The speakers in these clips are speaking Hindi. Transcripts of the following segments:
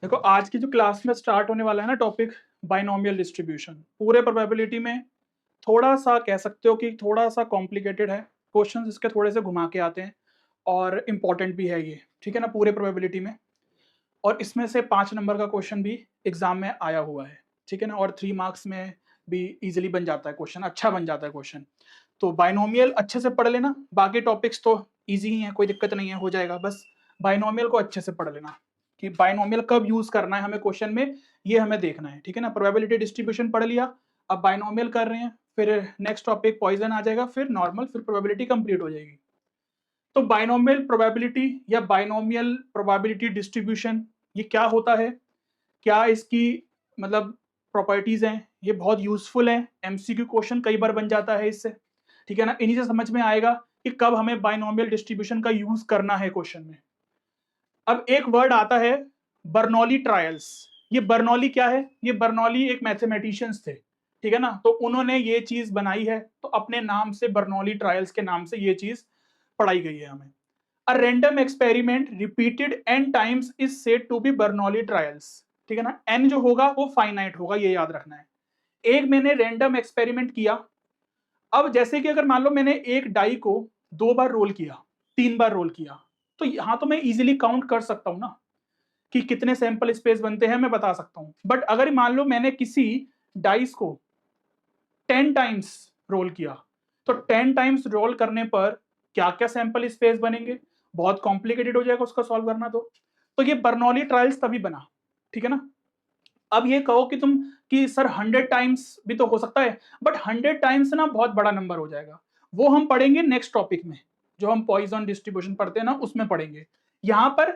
देखो आज की जो क्लास में स्टार्ट होने वाला है ना टॉपिक, बाइनोमियल डिस्ट्रीब्यूशन। पूरे प्रोबेबिलिटी में थोड़ा सा कह सकते हो कि थोड़ा सा कॉम्प्लिकेटेड है। क्वेश्चंस इसके थोड़े से घुमा के आते हैं और इम्पॉर्टेंट भी है ये, ठीक है ना, पूरे प्रोबेबिलिटी में। और इसमें से 5 नंबर का क्वेश्चन भी एग्जाम में आया हुआ है, ठीक है ना, और 3 मार्क्स में भी इजिली बन जाता है क्वेश्चन, अच्छा बन जाता है क्वेश्चन। तो बाइनोमियल अच्छे से पढ़ लेना, बाकी टॉपिक्स तो ईजी ही है, कोई दिक्कत नहीं है, हो जाएगा। बस बाइनोमियल को अच्छे से पढ़ लेना कि बाइनोमियल कब यूज करना है हमें क्वेश्चन में, ये हमें देखना है, ठीक है ना। प्रोबेबिलिटी डिस्ट्रीब्यूशन पढ़ लिया, अब बाइनोमियल कर रहे हैं, फिर नेक्स्ट टॉपिक पॉइजन आ जाएगा, फिर नॉर्मल, फिर प्रोबेबिलिटी कंप्लीट हो जाएगी। तो बाइनोमियल प्रोबेबिलिटी या बाइनोमियल प्रोबेबिलिटी डिस्ट्रीब्यूशन ये क्या होता है, क्या इसकी मतलब प्रॉपर्टीज हैं, ये बहुत यूजफुल है। एमसीक्यू क्वेश्चन कई बार बन जाता है इससे, ठीक है ना। इन्हीं से समझ में आएगा कि कब हमें बाइनोमियल डिस्ट्रीब्यूशन का यूज करना है क्वेश्चन में। अब एक वर्ड आता है बर्नौली ट्रायल्स। ये बर्नौली क्या है? ये बर्नौली एक मैथमेटिशियंस थे, ठीक है ना। तो उन्होंने ये चीज बनाई है, तो अपने नाम से बर्नौली ट्रायल्स के नाम से ये चीज पढ़ाई गई है हमें। A random experiment repeated n times is said to be Bernoulli trials, ठीक है ना। n जो होगा वो फाइनाइट होगा, ये याद रखना है। एक मैंने रैंडम एक्सपेरिमेंट किया। अब जैसे कि अगर मान लो मैंने एक डाई को 2 बार रोल किया, 3 बार रोल किया, तो यहां तो मैं इजीली काउंट कर सकता हूं ना कि कितने सैंपल स्पेस बनते हैं, मैं बता सकता हूं। बट अगर मान लो मैंने किसी डाइस को 10 टाइम्स रोल किया, तो 10 टाइम्स रोल करने पर क्या क्या सैंपल स्पेस बनेंगे, बहुत कॉम्प्लिकेटेड हो जाएगा उसका सॉल्व करना। तो ये बर्नौली ट्रायल्स तभी बना, ठीक है ना। अब ये कहो कि तुम कि सर 100 टाइम्स भी तो हो सकता है, बट 100 टाइम्स ना बहुत बड़ा नंबर हो जाएगा। वो हम पढ़ेंगे नेक्स्ट टॉपिक में, जो हम पॉइजन डिस्ट्रीब्यूशन पढ़ते हैं ना उसमें पढ़ेंगे। यहां पर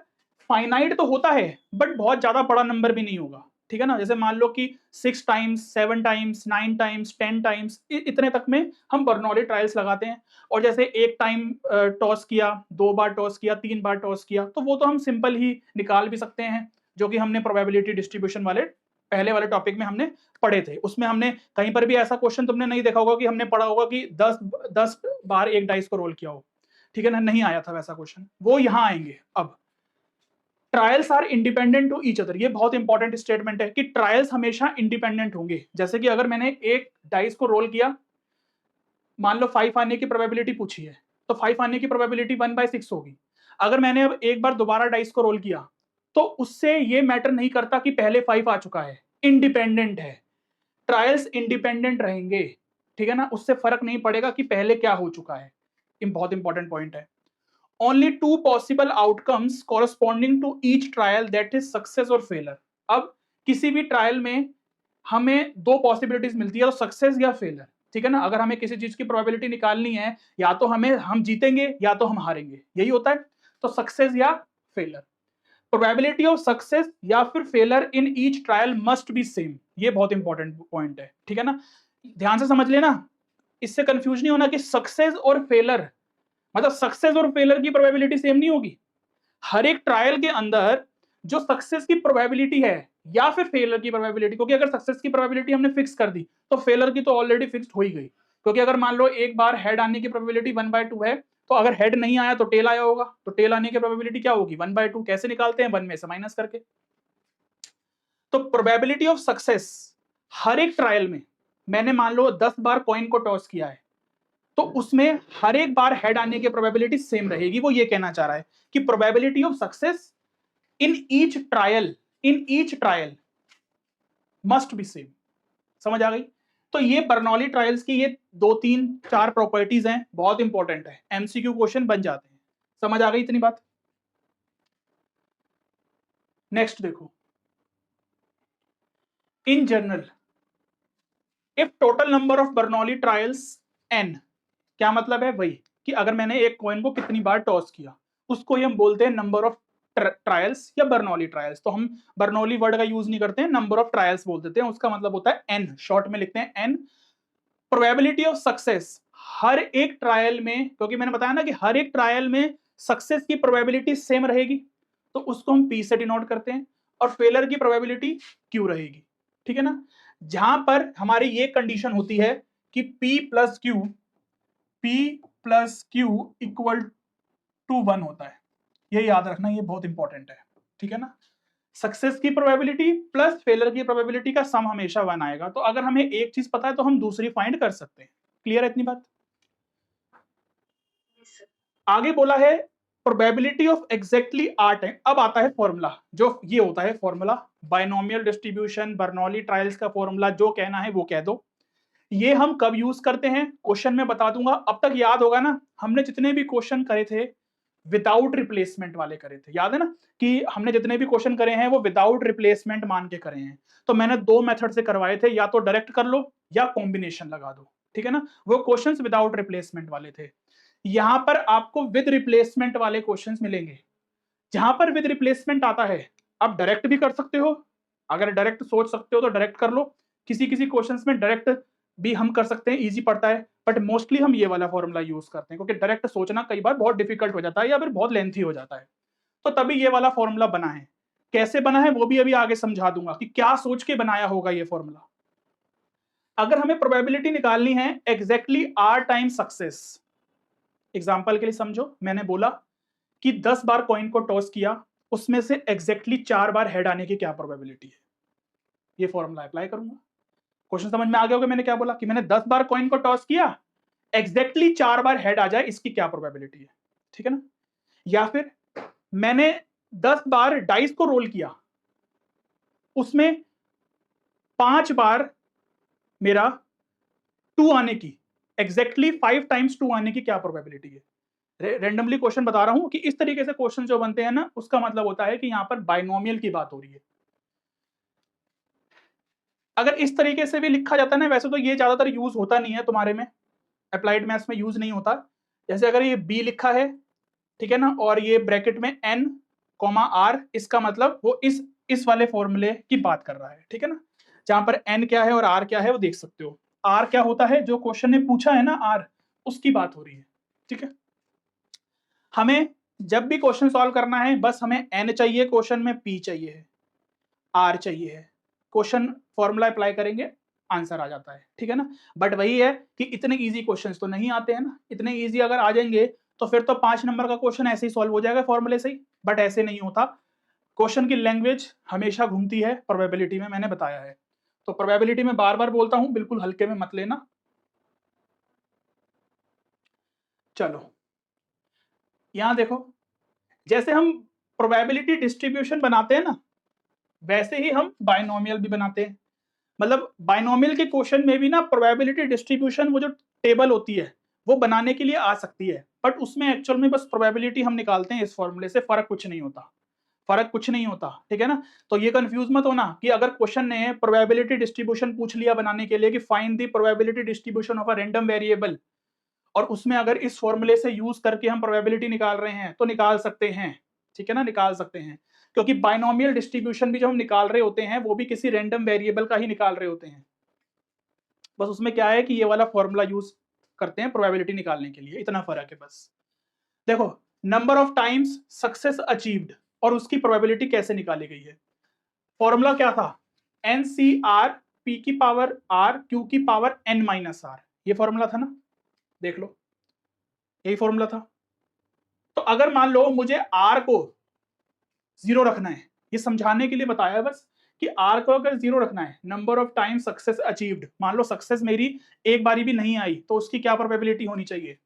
फाइनाइट तो होता है बट बहुत ज्यादा बड़ा नंबर भी नहीं होगा, ठीक है ना। जैसे मान लो कि 6 टाइम्स, 7 टाइम्स, 9 टाइम्स, 10 टाइम्स, इतने तक में हम बर्नौली ट्रायल्स लगाते हैं। और जैसे एक टाइम टॉस किया, 2 बार टॉस किया, 3 बार टॉस किया, तो वो तो हम सिंपल ही निकाल भी सकते हैं, जो कि हमने प्रोबेबिलिटी डिस्ट्रीब्यूशन वाले पहले वाले टॉपिक में हमने पढ़े थे। उसमें हमने कहीं पर भी ऐसा क्वेश्चन तुमने नहीं देखा होगा कि हमने पढ़ा होगा कि 10 बार एक डाइस को रोल किया हो, ठीक है ना, नहीं आया था वैसा क्वेश्चन। वो यहां आएंगे। अब trials are independent to each other, ये बहुत इंपॉर्टेंट स्टेटमेंट है कि ट्रायल्स हमेशा इंडिपेंडेंट होंगे। जैसे कि अगर मैंने एक डाइस को रोल किया, मान लो 5 आने की प्रोबेबिलिटी पूछी है, तो 5 आने की प्रोबेबिलिटी 1/6 होगी। अगर मैंने अब एक बार दोबारा डाइस को रोल किया, तो उससे ये मैटर नहीं करता कि पहले 5 आ चुका है, इंडिपेंडेंट है। ट्रायल्स इंडिपेंडेंट रहेंगे, ठीक है ना, उससे फर्क नहीं पड़ेगा कि पहले क्या हो चुका है। बहुत इंपॉर्टेंट पॉइंट है। Only 2 possible outcomes corresponding to each trial, that is success और फेलर। अब किसी भी ट्रायल में हमें 2 पॉसिबिलिटीज मिलती है, तो सक्सेस या फेलर, ठीक है ना। अगर हमें किसी चीज की प्रोबेबिलिटी निकालनी है, या तो हम जीतेंगे या तो हम हारेंगे, यही होता है। तो सक्सेस या फेलर, प्रोबेबिलिटी ऑफ सक्सेस या फिर failure in each trial must be same. ये बहुत इंपॉर्टेंट पॉइंट है, ठीक है ना। ध्यान से समझ लेना, इससे कंफ्यूज नहीं होना कि सक्सेस और फेलर, मतलब सक्सेस और फेलर की प्रोबेबिलिटी सेम नहीं होगी। हर एक ट्रायल के अंदर जो सक्सेस की प्रोबेबिलिटी है या फिर फेलर की प्रोबेबिलिटी, क्योंकि अगर सक्सेस की प्रोबेबिलिटी हमने फिक्स कर दी तो फेलर की तो ऑलरेडी फिक्स्ड हो ही गई। क्योंकि अगर मान लो एक बार हेड आने की प्रोबेबिलिटी 1/2 है, तो अगर हेड नहीं आया तो टेल आया होगा, तो टेल आने की प्रोबेबिलिटी क्या होगी? 1/2। कैसे निकालते हैं? 1 में से माइनस करके। तो प्रोबेबिलिटी ऑफ सक्सेस हर एक ट्रायल में, मैंने मान लो 10 बार कॉइन को टॉस किया है, तो उसमें हर एक बार हेड आने की प्रोबेबिलिटी सेम रहेगी। वो ये कहना चाह रहा है कि probability of success in each trial must be same. समझ आ गई? तो ये बर्नौली ट्रायल्स की ये 2 3 4 प्रॉपर्टीज हैं, बहुत इंपॉर्टेंट है, एमसीक्यू क्वेश्चन बन जाते हैं। समझ आ गई इतनी बात? नेक्स्ट देखो, in general if total number of Bernoulli trials n, क्या मतलब है? वही कि अगर मैंने एक कॉइन को कितनी बार टॉस किया, उसको ही हम बोलते हैं नंबर ऑफ ट्रायल्स या बर्नौली ट्रायल्स। तो हम बर्नौली वर्ड का यूज नहीं करते हैं, नंबर ऑफ ट्रायल्स बोल देते हैं, उसका मतलब होता है n, शॉर्ट में लिखते हैं n। प्रोबेबिलिटी ऑफ सक्सेस हर एक ट्रायल में, क्योंकि मैंने बताया ना कि हर एक ट्रायल में सक्सेस की प्रोबेबिलिटी सेम रहेगी, तो उसको हम p से डिनोट करते हैं, और फेलर की प्रोबेबिलिटी q रहेगी, ठीक है ना। जहां पर हमारी ये कंडीशन होती है कि p+q इक्वल टू 1 होता है। ये याद रखना, ये बहुत इंपॉर्टेंट है, ठीक है ना। सक्सेस की प्रोबेबिलिटी प्लस फेलियर की प्रोबेबिलिटी का सम हमेशा 1 आएगा। तो अगर हमें एक चीज पता है तो हम दूसरी फाइंड कर सकते हैं। क्लियर है इतनी बात? आगे बोला है probability of exactly r time. अब आता है फॉर्मूला, जो ये होता है formula binomial distribution, Bernoulli trials का फॉर्मूला, जो कहना है वो कह दो। ये हम कब यूज करते हैं क्वेश्चन में बता दूंगा। अब तक याद होगा ना, हमने जितने भी क्वेश्चन करे थे विदाउट रिप्लेसमेंट वाले करे थे, याद है ना कि हमने जितने भी क्वेश्चन करे हैं वो विदाउट रिप्लेसमेंट मान के करे हैं। तो मैंने दो मेथड से करवाए थे, या तो डायरेक्ट कर लो या कॉम्बिनेशन लगा दो, ठीक है ना। वो क्वेश्चंस विदाउट रिप्लेसमेंट वाले थे। यहां पर आपको विद रिप्लेसमेंट वाले क्वेश्चंस मिलेंगे। जहां पर विद रिप्लेसमेंट आता है आप डायरेक्ट भी कर सकते हो, अगर डायरेक्ट सोच सकते हो तो डायरेक्ट कर लो। किसी किसी क्वेश्चंस में डायरेक्ट भी हम कर सकते हैं, इजी पड़ता है, बट मोस्टली हम ये वाला फॉर्मूला यूज करते हैं क्योंकि डायरेक्ट सोचना कई बार बहुत डिफिकल्ट हो जाता है या फिर बहुत लेंथी हो जाता है। तो तभी ये वाला फॉर्मूला बना है। कैसे बना है वो भी अभी आगे समझा दूंगा कि क्या सोच के बनाया होगा ये फॉर्मूला। अगर हमें प्रोबेबिलिटी निकालनी है exactly r time success, example के लिए समझो, मैंने बोला कि 10 बार कॉइन को टॉस किया, उसमें से एग्जैक्टली 4 बार हेड आने की क्या प्रोबेबिलिटी है, ये फॉर्मूला अप्लाई करूंगा। क्वेश्चन समझ में आ गया होगा मैंने क्या बोला कि मैंने 10 बार कॉइन को टॉस किया, एग्जैक्टली 4 बार हेड आ जाए, इसकी क्या प्रोबेबिलिटी है, ठीक है ना। या फिर मैंने 10 बार डाइस को रोल किया, उसमें 5 बार मेरा 2 आने की, एग्जैक्टली 5 टाइम्स 2 आने की क्या प्रोबेबिलिटी है। रेंडमली क्वेश्चन बता रहा हूं कि इस तरीके से क्वेश्चन जो बनते हैं ना, उसका मतलब होता है कि यहां पर बाइनोमियल की बात हो रही है। अगर इस तरीके से भी लिखा जाता है ना, वैसे तो ये ज्यादातर यूज होता नहीं है तुम्हारे में, अप्लाइड मैथ्स में यूज नहीं होता। जैसे अगर ये बी लिखा है, ठीक है ना, और ये ब्रैकेट में एन कॉमा आर, इसका मतलब वो इस वाले फॉर्मूले की बात कर रहा है, ठीक है ना। जहां पर एन क्या है और आर क्या है वो देख सकते हो। आर क्या होता है, जो क्वेश्चन ने पूछा है ना आर, उसकी बात हो रही है, ठीक है। हमें जब भी क्वेश्चन सॉल्व करना है बस हमें एन चाहिए, क्वेश्चन में पी चाहिए है, आर चाहिए है, क्वेश्चन फॉर्मूला अप्लाई करेंगे, आंसर आ जाता है, ठीक है ना। बट वही है कि इतने इजी क्वेश्चंस तो नहीं आते हैं ना। इतने इजी अगर आ जाएंगे तो फिर तो 5 नंबर का क्वेश्चन ऐसे ही सॉल्व हो जाएगा फॉर्मूले से ही, बट ऐसे नहीं होता। क्वेश्चन की लैंग्वेज हमेशा घूमती है प्रोबेबिलिटी में, मैंने बताया है। तो प्रोबेबिलिटी में बार बार बोलता हूं, बिल्कुल हल्के में मत लेना। चलो यहां देखो, जैसे हम प्रोबेबिलिटी डिस्ट्रीब्यूशन बनाते हैं ना, वैसे ही हम बाइनोमियल भी बनाते हैं। मतलब बाइनोमियल के क्वेश्चन में भी ना प्रोबेबिलिटी डिस्ट्रीब्यूशन, वो जो टेबल होती है वो बनाने के लिए आ सकती है, बट उसमें एक्चुअल में बस प्रोबेबिलिटी हम निकालते हैं इस फॉर्मूले से, फर्क कुछ नहीं होता, फर्क कुछ नहीं होता, ठीक है ना। तो ये कंफ्यूज मत होना कि अगर क्वेश्चन ने प्रोबेबिलिटी डिस्ट्रीब्यूशन पूछ लिया बनाने के लिए कि find the probability distribution of a random variable, और उसमें अगर इस फॉर्मूले से यूज करके हम प्रोबेबिलिटी निकाल रहे हैं तो निकाल सकते हैं, ठीक है ना, निकाल सकते हैं। क्योंकि बाइनोमियल डिस्ट्रीब्यूशन भी जो हम निकाल रहे होते हैं वो भी किसी रैंडम वेरिएबल का ही निकाल रहे होते हैं। बस उसमें क्या है कि ये वाला फॉर्मूला यूज करते हैं प्रोबेबिलिटी निकालने के लिए, इतना फर्क है बस। देखो, number of times success achieved और उसकी प्रोबेबिलिटी कैसे निकाली गई है। फॉर्मूला क्या था, एन सी आर पी की पावर आर क्यू की पावर एन माइनस आर, ये फॉर्मूला था ना, देख लो यही फॉर्मूला था। तो अगर मान लो मुझे आर को 0 रखना है, ये समझाने के लिए बताया है बस कि आर को अगर 0 रखना है, number of time success achieved, मान लो सक्सेस मेरी एक बारी भी नहीं आई तो उसकी क्या प्रोबेबिलिटी होनी चाहिए,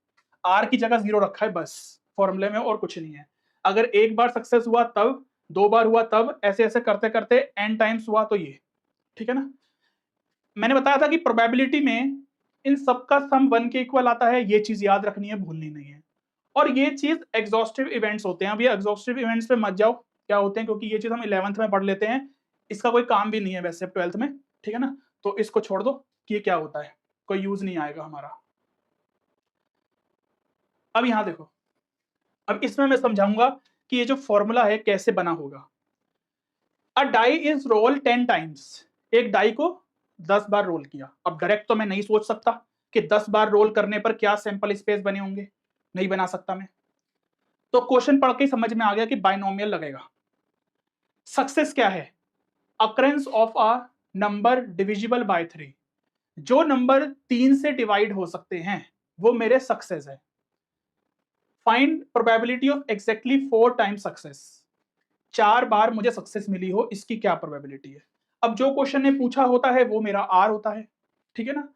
आर की जगह 0 रखा है बस फॉर्मूले में, और कुछ नहीं है। अगर एक बार सक्सेस हुआ तब, 2 बार हुआ तब, ऐसे ऐसे करते करते एन टाइम्स हुआ तो ये, ठीक है ना। मैंने बताया था कि प्रोबेबिलिटी में इन सबका सम 1 के इक्वल आता है, ये चीज याद रखनी है, भूलनी नहीं है। और ये चीज एग्जॉस्टिव इवेंट्स होते हैं। अब ये एग्जॉस्टिव इवेंट्स पे मत जाओ क्या होते हैं, क्योंकि ये चीज हम 11th में पढ़ लेते हैं, इसका कोई काम भी नहीं है वैसे 12th में, ठीक है ना। तो इसको छोड़ दो कि ये क्या होता है, कोई यूज नहीं आएगा हमारा। अब यहां देखो, अब इसमें मैं समझाऊंगा कि ये जो फॉर्मूला है कैसे बना होगा। अ डाई इज रोल 10 टाइम्स, एक डाई को 10 बार रोल किया। अब डायरेक्ट तो मैं नहीं सोच सकता कि 10 बार रोल करने पर क्या सैंपल स्पेस बने होंगे, नहीं बना सकता मैं। तो क्वेश्चन पढ़ के समझ में आ गया कि बाइनोमियल लगेगा। सक्सेस क्या है, occurrence of a number divisible by 3, जो नंबर 3 से डिवाइड हो सकते हैं वो मेरे सक्सेस है। Find probability of exactly 4 times success, 4 बार मुझे सक्सेस मिली हो, इसकी क्या प्रोबेबिलिटी है। अब जो क्वेश्चन ने पूछा होता है वो मेरा आर होता है, ठीक है ना,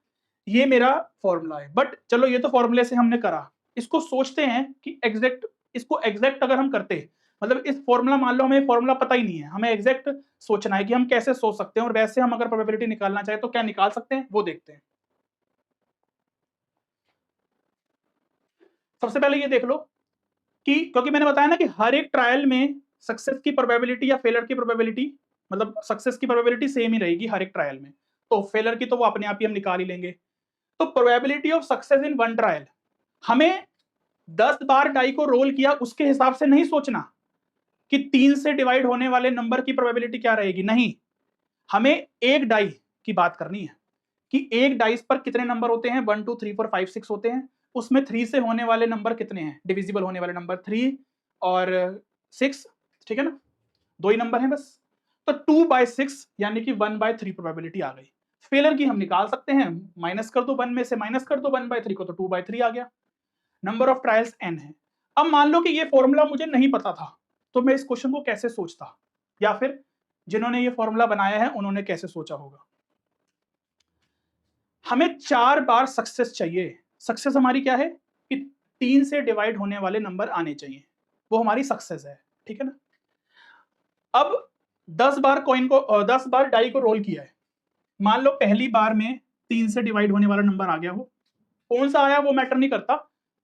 ये मेरा फॉर्मूला है। बट चलो ये तो फॉर्मूले से हमने करा, इसको सोचते हैं कि एग्जैक्ट, इसको एग्जैक्ट अगर हम करते, मतलब इस फॉर्मूला, मान लो हमें फॉर्मूला पता ही नहीं है, हमें एग्जैक्ट सोचना है कि हम कैसे सोच सकते हैं, और वैसे हम अगर प्रोबेबिलिटी निकालना चाहे तो क्या निकाल सकते हैं, वो देखते हैं। सबसे पहले ये देख लो कि, क्योंकि मैंने बताया ना कि हर एक ट्रायल में सक्सेस की प्रोबेबिलिटी या फेलियर की प्रोबेबिलिटी, मतलब सक्सेस की प्रोबेबिलिटी सेम ही रहेगी हर एक ट्रायल में, तो फेलियर की तो वो अपने आप ही हम निकाल ही लेंगे। तो probability of success in one trial, हमें 10 बार डाई को रोल किया उसके हिसाब से नहीं सोचना कि 3 से डिवाइड होने वाले नंबर की प्रोबेबिलिटी क्या रहेगी, नहीं, हमें एक डाई की बात करनी है कि एक डाइस पर कितने नंबर होते हैं, 1 2 3 4 5 6 होते हैं, उसमें 3 से होने वाले नंबर कितने हैं, डिविजिबल होने वाले नंबर 3 और 6, ठीक है ना, दो ही नंबर हैं बस। तो 2/6 यानी कि 1/3 प्रोबेबिलिटी आ गई। फेलर की हम निकाल सकते हैं, माइनस कर दो 1 में से, माइनस कर दो 1/3 को, तो 2/3 आ गया। नंबर ऑफ ट्रायल्स n है। अब मान लो कि ये फॉर्मूला मुझे नहीं पता था, तो मैं इस क्वेश्चन को कैसे सोचता, या फिर जिन्होंने ये फॉर्मूला बनाया है उन्होंने कैसे सोचा होगा। हमें 4 बार सक्सेस चाहिए। सक्सेस हमारी क्या है कि 3 से डिवाइड होने वाले नंबर आने चाहिए, वो हमारी सक्सेस है, ठीक है ना। अब 10 बार कॉइन को 10 बार डाई को रोल किया है, मान लो पहली बार में 3 से डिवाइड होने वाला नंबर आ गया, हो कौन सा आया वो मैटर नहीं करता,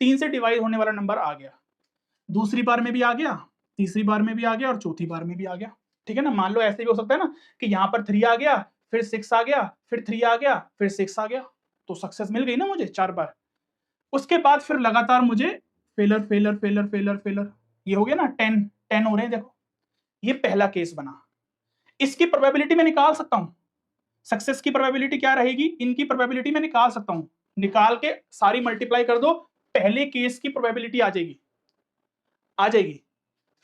3 से डिवाइड होने वाला नंबर आ गया, दूसरी बार में भी आ गया, तीसरी बार में भी आ गया और चौथी बार में भी आ गया, ठीक है ना। मान लो ऐसे भी हो सकता है ना कि यहाँ पर 3 आ गया, फिर 6 आ गया, फिर 3 आ गया, फिर 6 आ गया, तो सक्सेस मिल गई ना मुझे 4 बार। उसके बाद फिर लगातार मुझे failure failure failure failure failure, ये हो गया ना 10 हो रहे हैं, देखो ये पहला केस बना। इसकी प्रोबेबिलिटी मैं निकाल सकता हूं, सक्सेस की प्रोबेबिलिटी क्या रहेगी, इनकी प्रोबेबिलिटी मैं निकाल सकता हूं, निकाल के सारी मल्टीप्लाई कर दो, पहले केस की प्रोबेबिलिटी आ जाएगी, आ जाएगी।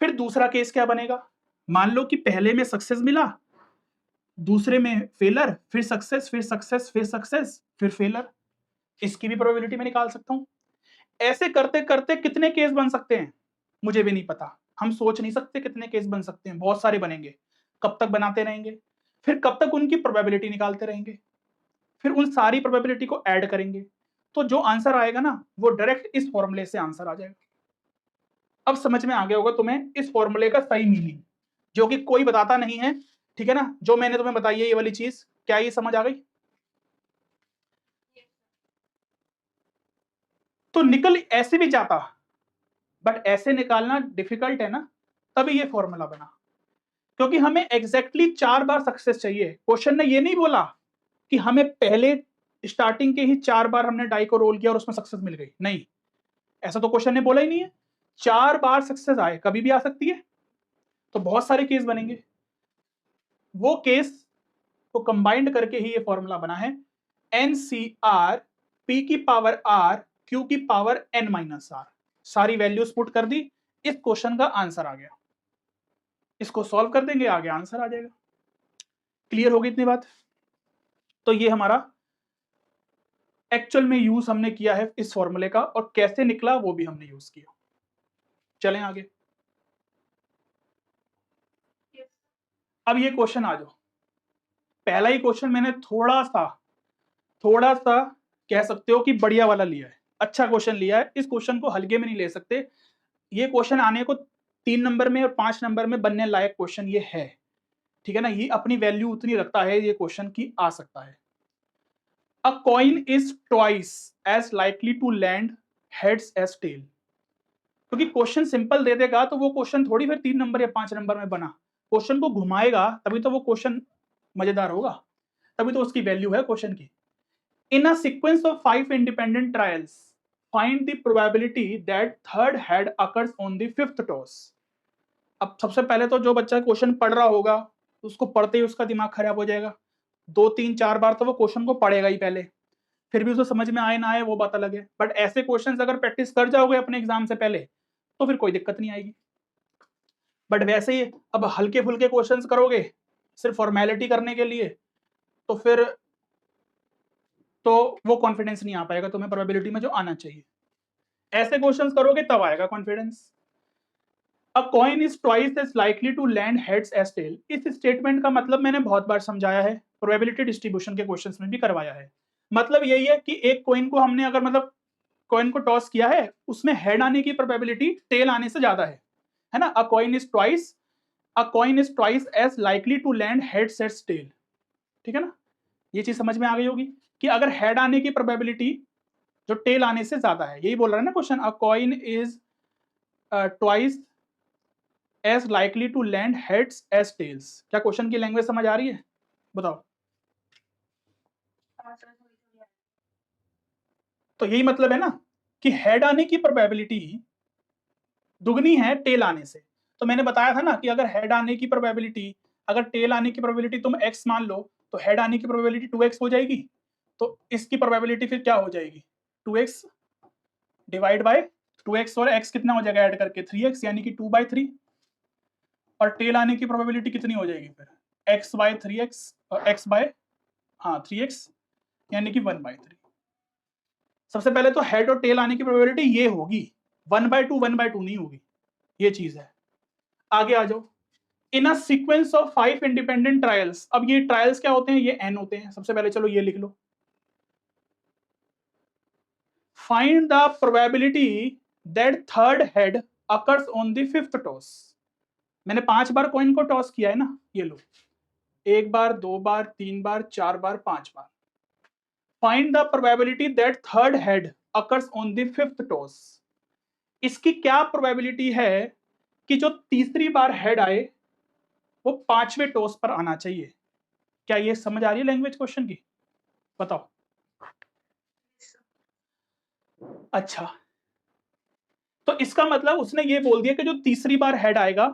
फिर दूसरा केस क्या बनेगा, मान लो कि पहले में सक्सेस मिला, दूसरे में फेलर, फिर सक्सेस, फिर सक्सेस, फिर सक्सेस, फिर फेलर, इसकी भी प्रोबेबिलिटी मैं निकाल सकता हूं। ऐसे करते करते कितने केस बन सकते हैं मुझे भी नहीं पता, हम सोच नहीं सकते कितने केस बन सकते हैं, बहुत सारे बनेंगे। कब तक बनाते रहेंगे, फिर कब तक उनकी प्रोबेबिलिटी निकालते रहेंगे, फिर उन सारी प्रोबेबिलिटी को ऐड करेंगे, तो जो आंसर आएगा ना वो डायरेक्ट इस फॉर्मूले से आंसर आ जाएगा। अब समझ में आ गया होगा तुम्हें इस फॉर्मूले का सही मीनिंग, जो कि कोई बताता नहीं है, ठीक है ना, जो मैंने तुम्हें बताई है ये वाली चीज, क्या ये समझ आ गई। तो निकल ऐसे भी जाता, बट ऐसे निकालना डिफिकल्ट है ना, तभी ये फॉर्मूला बना, क्योंकि हमें एग्जैक्टली 4 बार सक्सेस चाहिए। क्वेश्चन ने ये नहीं बोला कि हमें पहले स्टार्टिंग के ही 4 बार हमने डाई को रोल किया और उसमें सक्सेस मिल गई, नहीं, ऐसा तो क्वेश्चन ने बोला ही नहीं है। 4 बार सक्सेस आए, कभी भी आ सकती है, तो बहुत सारे केस बनेंगे, वो केस को कंबाइंड करके ही ये फॉर्मूला बना है, NCR P की पावर R Q की पावर N-R। सारी वैल्यूज पुट कर दी, इस क्वेश्चन का आंसर आ गया, इसको सॉल्व कर देंगे, आगे आंसर आ जाएगा। क्लियर होगी इतनी बात। तो ये हमारा एक्चुअल में यूज हमने किया है इस फॉर्मूले का, और कैसे निकला वो भी हमने यूज किया। चलें आगे। अब ये क्वेश्चन आ जाओ, पहला ही क्वेश्चन मैंने थोड़ा सा कह सकते हो कि बढ़िया वाला लिया है, अच्छा क्वेश्चन लिया है, इस क्वेश्चन को हल्के में नहीं ले सकते। ये क्वेश्चन आने को 3 नंबर में और 5 नंबर में बनने लायक क्वेश्चन ये है, ठीक है ना, ये अपनी वैल्यू उतनी रखता है ये क्वेश्चन की आ सकता है। A coin is twice as likely to land heads as tail, क्योंकि क्वेश्चन सिंपल दे देगा तो वो क्वेश्चन थोड़ी फिर 3 नंबर या 5 नंबर में बना, क्वेश्चन को घुमाएगा तभी तो वो क्वेश्चन मजेदार होगा, तभी तो उसकी वैल्यू है क्वेश्चन की। In a sequence of 5 independent trials find the probability that third head occurs on the fifth toss. अब सबसे पहले तो जो बच्चा क्वेश्चन पढ़ रहा होगा उसको पढ़ते ही उसका दिमाग खराब हो जाएगा, 2 3 4 बार तो वो क्वेश्चन को पढ़ेगा ही पहले, फिर भी उसे समझ में आए ना आए वो बात अलग है, बट ऐसे क्वेश्चंस अगर प्रैक्टिस कर जाओगे अपने एग्जाम से पहले तो फिर कोई दिक्कत नहीं आएगी। बट वैसे ही अब हल्के फुल्के क्वेश्चंस करोगे सिर्फ फॉर्मेलिटी करने के लिए, तो फिर तो वो कॉन्फिडेंस नहीं आ पाएगा तुम्हें प्रोबेबिलिटी में जो आना चाहिए। ऐसे क्वेश्चंस करोगे तब आएगा confidence. A coin is twice as likely to land heads as tail. इस स्टेटमेंट का मतलब मैंने बहुत बार समझाया है, प्रोबेबिलिटी डिस्ट्रीब्यूशन के क्वेश्चंस में भी करवाया है। मतलब यही है कि एक कॉइन को हमने अगर मतलब कॉइन को टॉस किया है, उसमें हेड आने की प्रोबेबिलिटी टेल आने से ज्यादा है ना। A coin is twice as likely to land heads as tail, ठीक है ना। ये चीज समझ में आ गई होगी कि अगर हेड आने की प्रोबेबिलिटी जो टेल आने से ज्यादा है, यही बोल रहा है ना question. A coin is twice as likely to land heads as tails. क्या क्वेश्चन की लैंग्वेज समझ आ रही है, बताओ। तो यही मतलब है ना कि हेड आने की प्रोबेबिलिटी दुगनी है टेल आने से। तो मैंने बताया था ना कि अगर हेड आने की प्रोबेबिलिटी, अगर टेल आने की प्रोबेबिलिटी तुम x मान लो, तो हेड आने की प्रोबेबिलिटी 2x हो जाएगी। तो इसकी प्रोबेबिलिटी फिर क्या हो जाएगी, 2x डिवाइड बाय 2x, और x कितना हो जाएगा ऐड करके 3x, यानी कि 2/3। और टेल आने की प्रोबेबिलिटी कितनी हो जाएगी फिर, x/3x और x बाय 3x, यानी कि 1/3। सबसे पहले तो हेड और टेल आने की प्रोबेबिलिटी ये होगी, 1/2 नहीं होगी, ये चीज है। आगे आ जाओ। In a sequence of 5 independent trials. अब ये ट्रायल्स क्या होते हैं, ये n होते हैं। सबसे पहले चलो ये लिख लो, find the probability that third head occurs on the fifth toss. मैंने 5 बार कॉइन को टॉस किया है ना, ये लो, 1 बार, 2 बार, 3 बार, 4 बार, 5 बार। Find the probability that third head occurs on the fifth toss. इसकी क्या प्रोबेबिलिटी है कि जो तीसरी बार हेड आए वो 5वें टॉस पर आना चाहिए। क्या ये समझ आ रही है लैंग्वेज क्वेश्चन की, बताओ। अच्छा, तो इसका मतलब उसने ये बोल दिया कि जो तीसरी बार हेड आएगा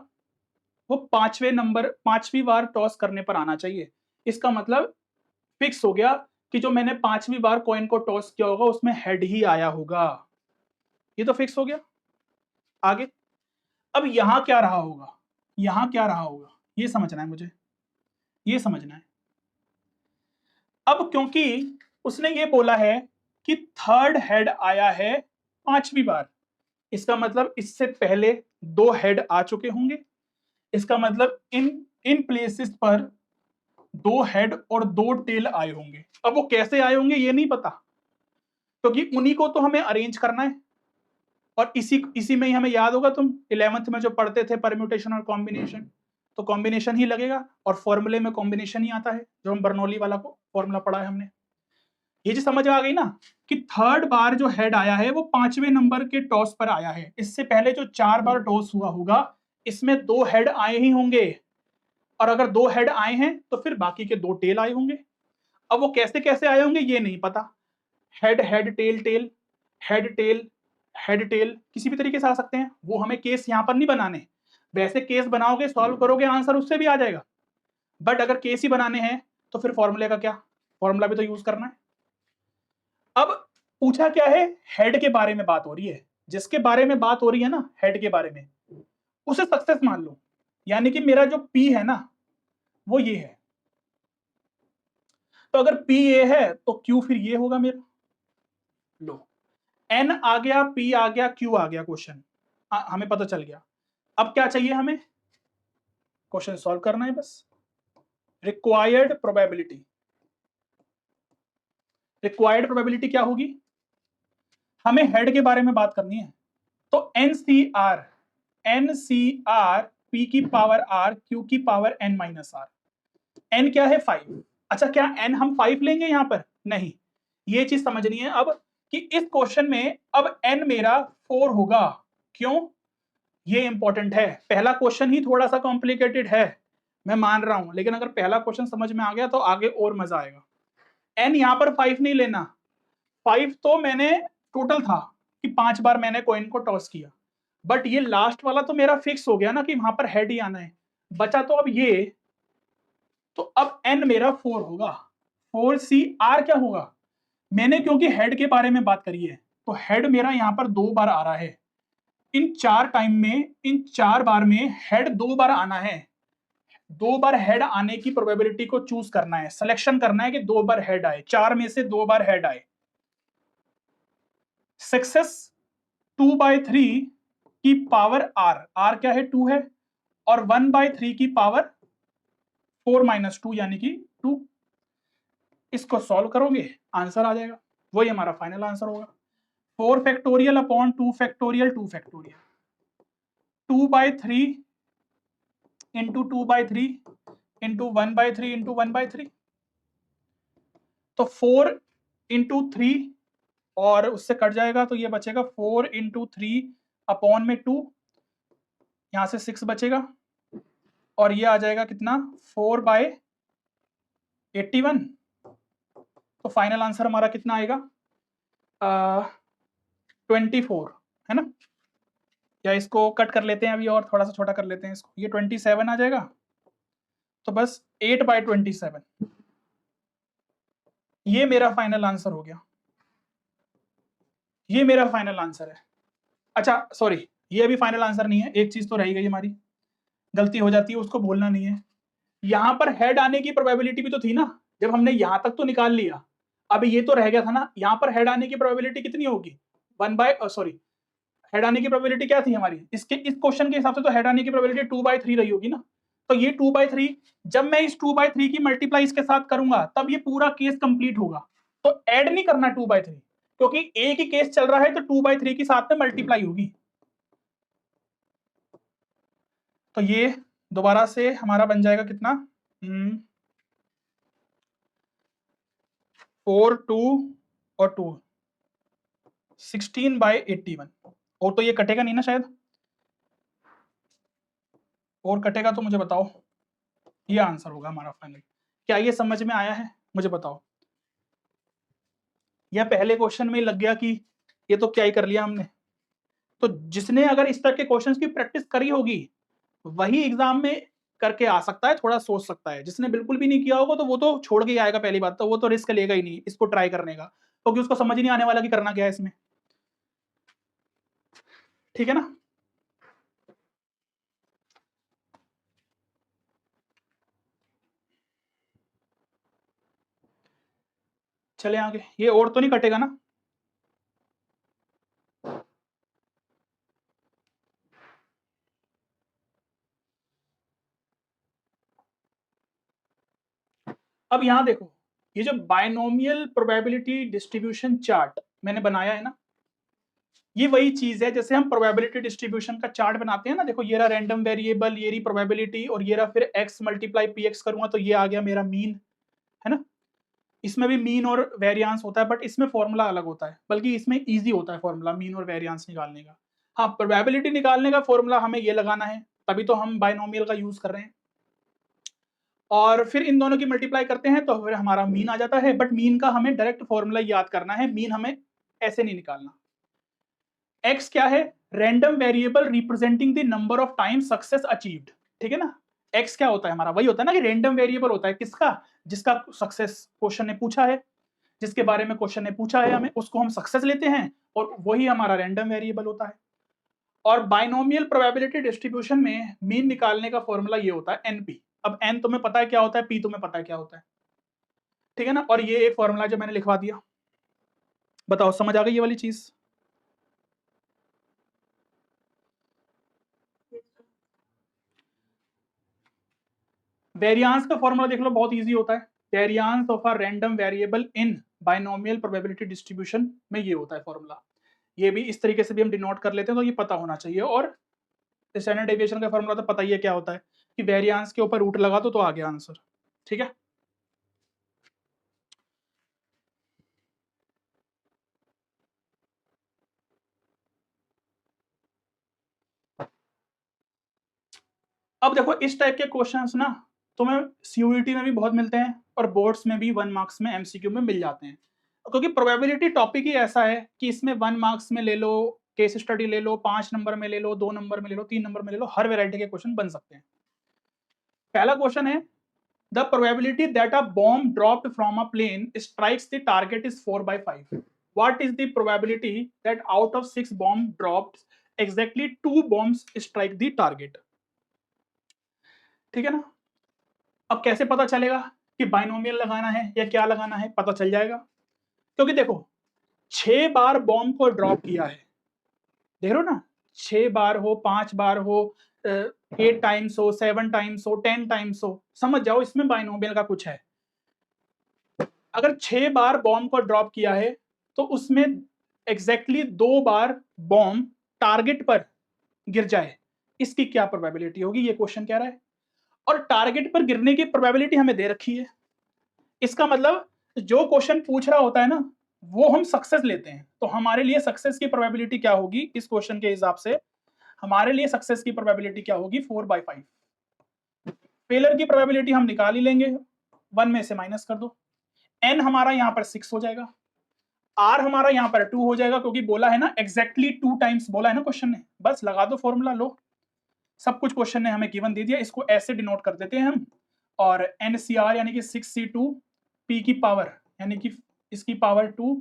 वो 5वीं बार टॉस करने पर आना चाहिए। इसका मतलब फिक्स हो गया कि जो मैंने 5वीं बार कॉइन को टॉस किया होगा उसमें हेड ही आया होगा। ये तो फिक्स हो गया। आगे, अब यहां क्या रहा होगा, यहां क्या रहा होगा, ये समझना है मुझे, ये समझना है। अब क्योंकि उसने ये बोला है कि थर्ड हेड आया है 5वीं बार, इसका मतलब इससे पहले 2 हेड आ चुके होंगे। इसका मतलब इन इन प्लेसेस पर 2 हेड और 2 टेल आए होंगे। अब वो कैसे आए होंगे ये नहीं पता, क्योंकि उन्हीं को तो हमें अरेंज करना है। और इसी में ही हमें याद होगा, तुम 11th में जो पढ़ते थे परम्यूटेशन और कॉम्बिनेशन, तो कॉम्बिनेशन ही लगेगा और फॉर्मूले में कॉम्बिनेशन ही आता है, जो हम बर्नौली वाला को फॉर्मूला पढ़ा है हमने। ये चीज समझ आ गई ना कि थर्ड बार जो हेड आया है वो 5वें नंबर के टॉस पर आया है। इससे पहले जो 4 बार टॉस हुआ होगा इसमें 2 हेड आए ही होंगे, और अगर 2 हेड आए हैं तो फिर बाकी के 2 टेल आए होंगे। अब वो कैसे कैसे आए होंगे ये नहीं पता, head head tail tail, head tail head tail, किसी भी तरीके से आ सकते हैं। वो हमें केस यहां पर नहीं बनाने, वैसे केस बनाओगे सॉल्व करोगे आंसर उससे भी आ जाएगा। बट अगर केस ही बनाने हैं तो फिर फॉर्मूले का क्या, फॉर्मूला भी तो यूज करना है। अब पूछा क्या है, हेड के बारे में बात हो रही है। जिसके बारे में बात हो रही है ना, हेड के बारे में, उसे सक्सेस मान लो। यानी कि मेरा जो पी है ना वो ये है, तो अगर पी ये है तो क्यू फिर ये होगा मेरा। लो, एन आ गया, पी आ गया, क्यू आ गया, क्वेश्चन हमें पता चल गया। अब क्या चाहिए हमें, क्वेश्चन सॉल्व करना है बस। रिक्वायर्ड प्रोबेबिलिटी, रिक्वायर्ड प्रोबेबिलिटी क्या होगी, हमें हेड के बारे में बात करनी है। तो एनसीआर, एनसीआर पी की पावर आर, क्यू की power n minus r. N क्या है 5। अच्छा, क्या एन हम 5 लेंगे यहां पर, नहीं। ये चीज समझनी है अब कि इस क्वेश्चन में अब एन मेरा 4 होगा। क्यों, ये इंपॉर्टेंट है। पहला क्वेश्चन ही थोड़ा सा कॉम्प्लिकेटेड है, मैं मान रहा हूं, लेकिन अगर पहला क्वेश्चन समझ में आ गया तो आगे और मजा आएगा। एन यहां पर 5 नहीं लेना, 5 तो मैंने टोटल था कि 5 बार मैंने कॉइन को टॉस किया, बट ये लास्ट वाला तो मेरा फिक्स हो गया ना कि वहां पर हेड ही आना है। बचा तो अब ये, तो अब एन मेरा 4 होगा। 4 CR क्या होगा, मैंने क्योंकि हेड के बारे में बात करी है तो हेड मेरा यहां पर 2 बार आ रहा है। इन 4 टाइम में, इन 4 बार में हेड 2 बार आना है। 2 बार हेड आने की प्रोबेबिलिटी को चूज करना है, सिलेक्शन करना है कि 2 बार हेड आए, 4 में से 2 बार हेड आए। सक्सेस 2/3 की पावर आर, आर क्या है 2 है, और 1/3 की पावर 4 - 2 यानी कि 2। इसको सॉल्व करोगे आंसर आ जाएगा, वही हमारा फाइनल आंसर होगा। 4 factorial upon 2 factorial 2 factorial, 2/3 into 2/3 into 1/3 into 1/3, तो 4 इंटू 3 और उससे कट जाएगा तो ये बचेगा 4 इंटू 3 अपॉन में 2, यहां से 6 बचेगा, और ये आ जाएगा कितना 4/81। तो फाइनल आंसर हमारा कितना आएगा 24 है ना, या इसको कट कर लेते हैं अभी और थोड़ा सा छोटा कर लेते हैं इसको, ये 27 आ जाएगा, तो बस 8/27 ये मेरा फाइनल आंसर हो गया, ये मेरा फाइनल आंसर है। अच्छा सॉरी, ये अभी फाइनल आंसर नहीं है, एक चीज तो रह गई हमारी, गलती हो जाती है उसको भूलना नहीं है। यहां पर हेड आने की प्रोबेबिलिटी भी तो थी ना, जब हमने यहां तक तो निकाल लिया, अब ये तो रह गया था ना, यहां पर हेड आने की प्रोबेबिलिटी कितनी होगी, हेड आने की प्रोबेबिलिटी क्या थी हमारी, इसके इस क्वेश्चन के हिसाब से तो हेड आने की प्रोबेबिलिटी 2/3 रही होगी ना, तो ये 2/3, जब मैं इस 2/3 की मल्टीप्लाई इसके साथ करूंगा तब ये पूरा केस कंप्लीट होगा, तो ऐड नहीं करना 2/3, क्योंकि एक ही केस चल रहा है तो 2/3 की साथ में मल्टीप्लाई होगी। तो ये दोबारा से हमारा बन जाएगा कितना 4 2 और 2 16/81, और तो ये कटेगा नहीं ना शायद, और कटेगा तो मुझे बताओ, ये आंसर होगा हमारा फाइनल। क्या ये समझ में आया है मुझे बताओ, या पहले क्वेश्चन में लग गया कि ये तो क्या ही कर लिया हमने। तो जिसने अगर इस तरह के क्वेश्चंस की प्रैक्टिस करी होगी वही एग्जाम में करके आ सकता है, थोड़ा सोच सकता है, जिसने बिल्कुल भी नहीं किया होगा तो वो तो छोड़ के ही आएगा, पहली बात तो वो तो रिस्क लेगा ही नहीं इसको ट्राई करने का, क्योंकि उसको समझ ही नहीं आने वाला कि करना क्या है इसमें, ठीक है ना। चले आगे, ये और तो नहीं कटेगा ना, अब यहां देखो, ये जो बायनोमियल प्रोबेबिलिटी डिस्ट्रीब्यूशन चार्ट मैंने बनाया है ना, ये वही चीज है जैसे हम प्रोबेबिलिटी डिस्ट्रीब्यूशन का चार्ट बनाते हैं ना, देखो ये रहा रैंडम वेरिएबल, ये रही प्रोबेबिलिटी, और ये रहा फिर x मल्टीप्लाई px करूंगा तो ये आ गया मेरा मीन, है ना। इसमें भी मीन और वेरियांस होता है, बट इसमें फॉर्मूला अलग होता है, बल्कि इसमें इजी होता है फॉर्मूला मीन और वेरियांस निकालने का। हाँ, प्रोबेबिलिटी निकालने का फॉर्मूला हमें ये लगाना है, तभी तो हम बायनोमियल का यूज कर रहे हैं, और फिर इन दोनों की मल्टीप्लाई करते हैं तो फिर हमारा मीन आ जाता है, बट मीन का हमें डायरेक्ट फॉर्मूला याद करना है, मीन हमें ऐसे नहीं निकालना। एक्स क्या है, random variable representing the number of time success achieved, ठीक है ना। एक्स क्या होता है हमारा, वही होता है ना कि रैंडम वेरिएबल होता है किसका, जिसका सक्सेस क्वेश्चन ने पूछा है, जिसके बारे में क्वेश्चन ने पूछा है हमें, उसको हम सक्सेस लेते हैं और वही हमारा रैंडम वेरिएबल होता है। और बाइनोमियल प्रोबेबिलिटी डिस्ट्रीब्यूशन में मीन निकालने का फॉर्मूला ये होता है एनपी। अब एन तुम्हें पता है क्या होता है, पी तुम्हें पता है क्या होता है, ठीक है ना। और ये एक फॉर्मूला जो मैंने लिखवा दिया, बताओ समझ आ गई ये वाली चीज। वेरियांस का फॉर्मूला देख लो, बहुत इजी होता है, variance of a random variable in binomial probability distribution में ये होता है फॉर्मूला। ये भी इस तरीके से भी हम डिनोट कर लेते हैं, तो ये पता होना चाहिए। और स्टैंडर्ड डेविएशन का फॉर्मूला तो पता ही है क्या होता है, कि वेरियांस के ऊपर रूट लगा दो तो आ गया आंसर, ठीक है। अब देखो इस टाइप के क्वेश्चंस ना तुम्हें सीयूईटी में भी बहुत मिलते हैं और बोर्ड्स में भी 1 मार्क्स में एमसीक्यू में मिल जाते हैं, क्योंकि प्रोबेबिलिटी टॉपिक ही ऐसा है कि इसमें 1 मार्क्स में ले लो, केस स्टडी ले लो, 5 नंबर में ले लो, 2 नंबर में ले लो, 3 नंबर में ले लो, हर वेराइटी के क्वेश्चन बन सकते हैं। पहला क्वेश्चन है, the probability that a bomb dropped from a plane strikes the target is 4/5। What is the probability that out of 6 bomb dropped exactly 2 bombs strike the target, ठीक है ना। अब कैसे पता चलेगा कि बाइनोमियल लगाना है या क्या लगाना है, पता चल जाएगा, क्योंकि देखो 6 बार बॉम्ब को ड्रॉप किया है, देख रहे हो ना, 6 बार हो, 5 बार हो, 8 टाइम्स हो, 7 टाइम्स हो, 10 टाइम्स हो, समझ जाओ इसमें बाइनोमियल का कुछ है। अगर 6 बार बॉम्ब को ड्रॉप किया है तो उसमें एग्जैक्टली 2 बार बॉम्ब टारगेट पर गिर जाए, इसकी क्या प्रोबेबिलिटी होगी, ये क्वेश्चन कह रहा है। और टारगेट पर गिरने की प्रोबेबिलिटी हमें दे रखी है। इसका मतलब जो क्वेश्चन पूछ रहा होता है ना, वो हम सक्सेस लेते हैं। तो हमारे लिए सक्सेस की प्रोबेबिलिटी क्या होगी इस क्वेश्चन के हिसाब से, हमारे लिए सक्सेस की प्रोबेबिलिटी क्या होगी, 4/5। फेलर की प्रोबेबिलिटी हम निकाल ही लेंगे, 1 में से माइनस कर दो, n हमारा यहाँ पर 6 हो जाएगा, r हमारा यहाँ पर 2 हो जाएगा, क्योंकि बोला है ना एग्जैक्टली 2 टाइम्स बोला है ना क्वेश्चन ने, बस लगा दो फॉर्मूला, लो सब कुछ क्वेश्चन ने हमें गिवन दे दिया, इसको ऐसे डिनोट कर देते हैं हम। और NCR यानी कि 6C2 p की पावर यानी कि इसकी पावर 2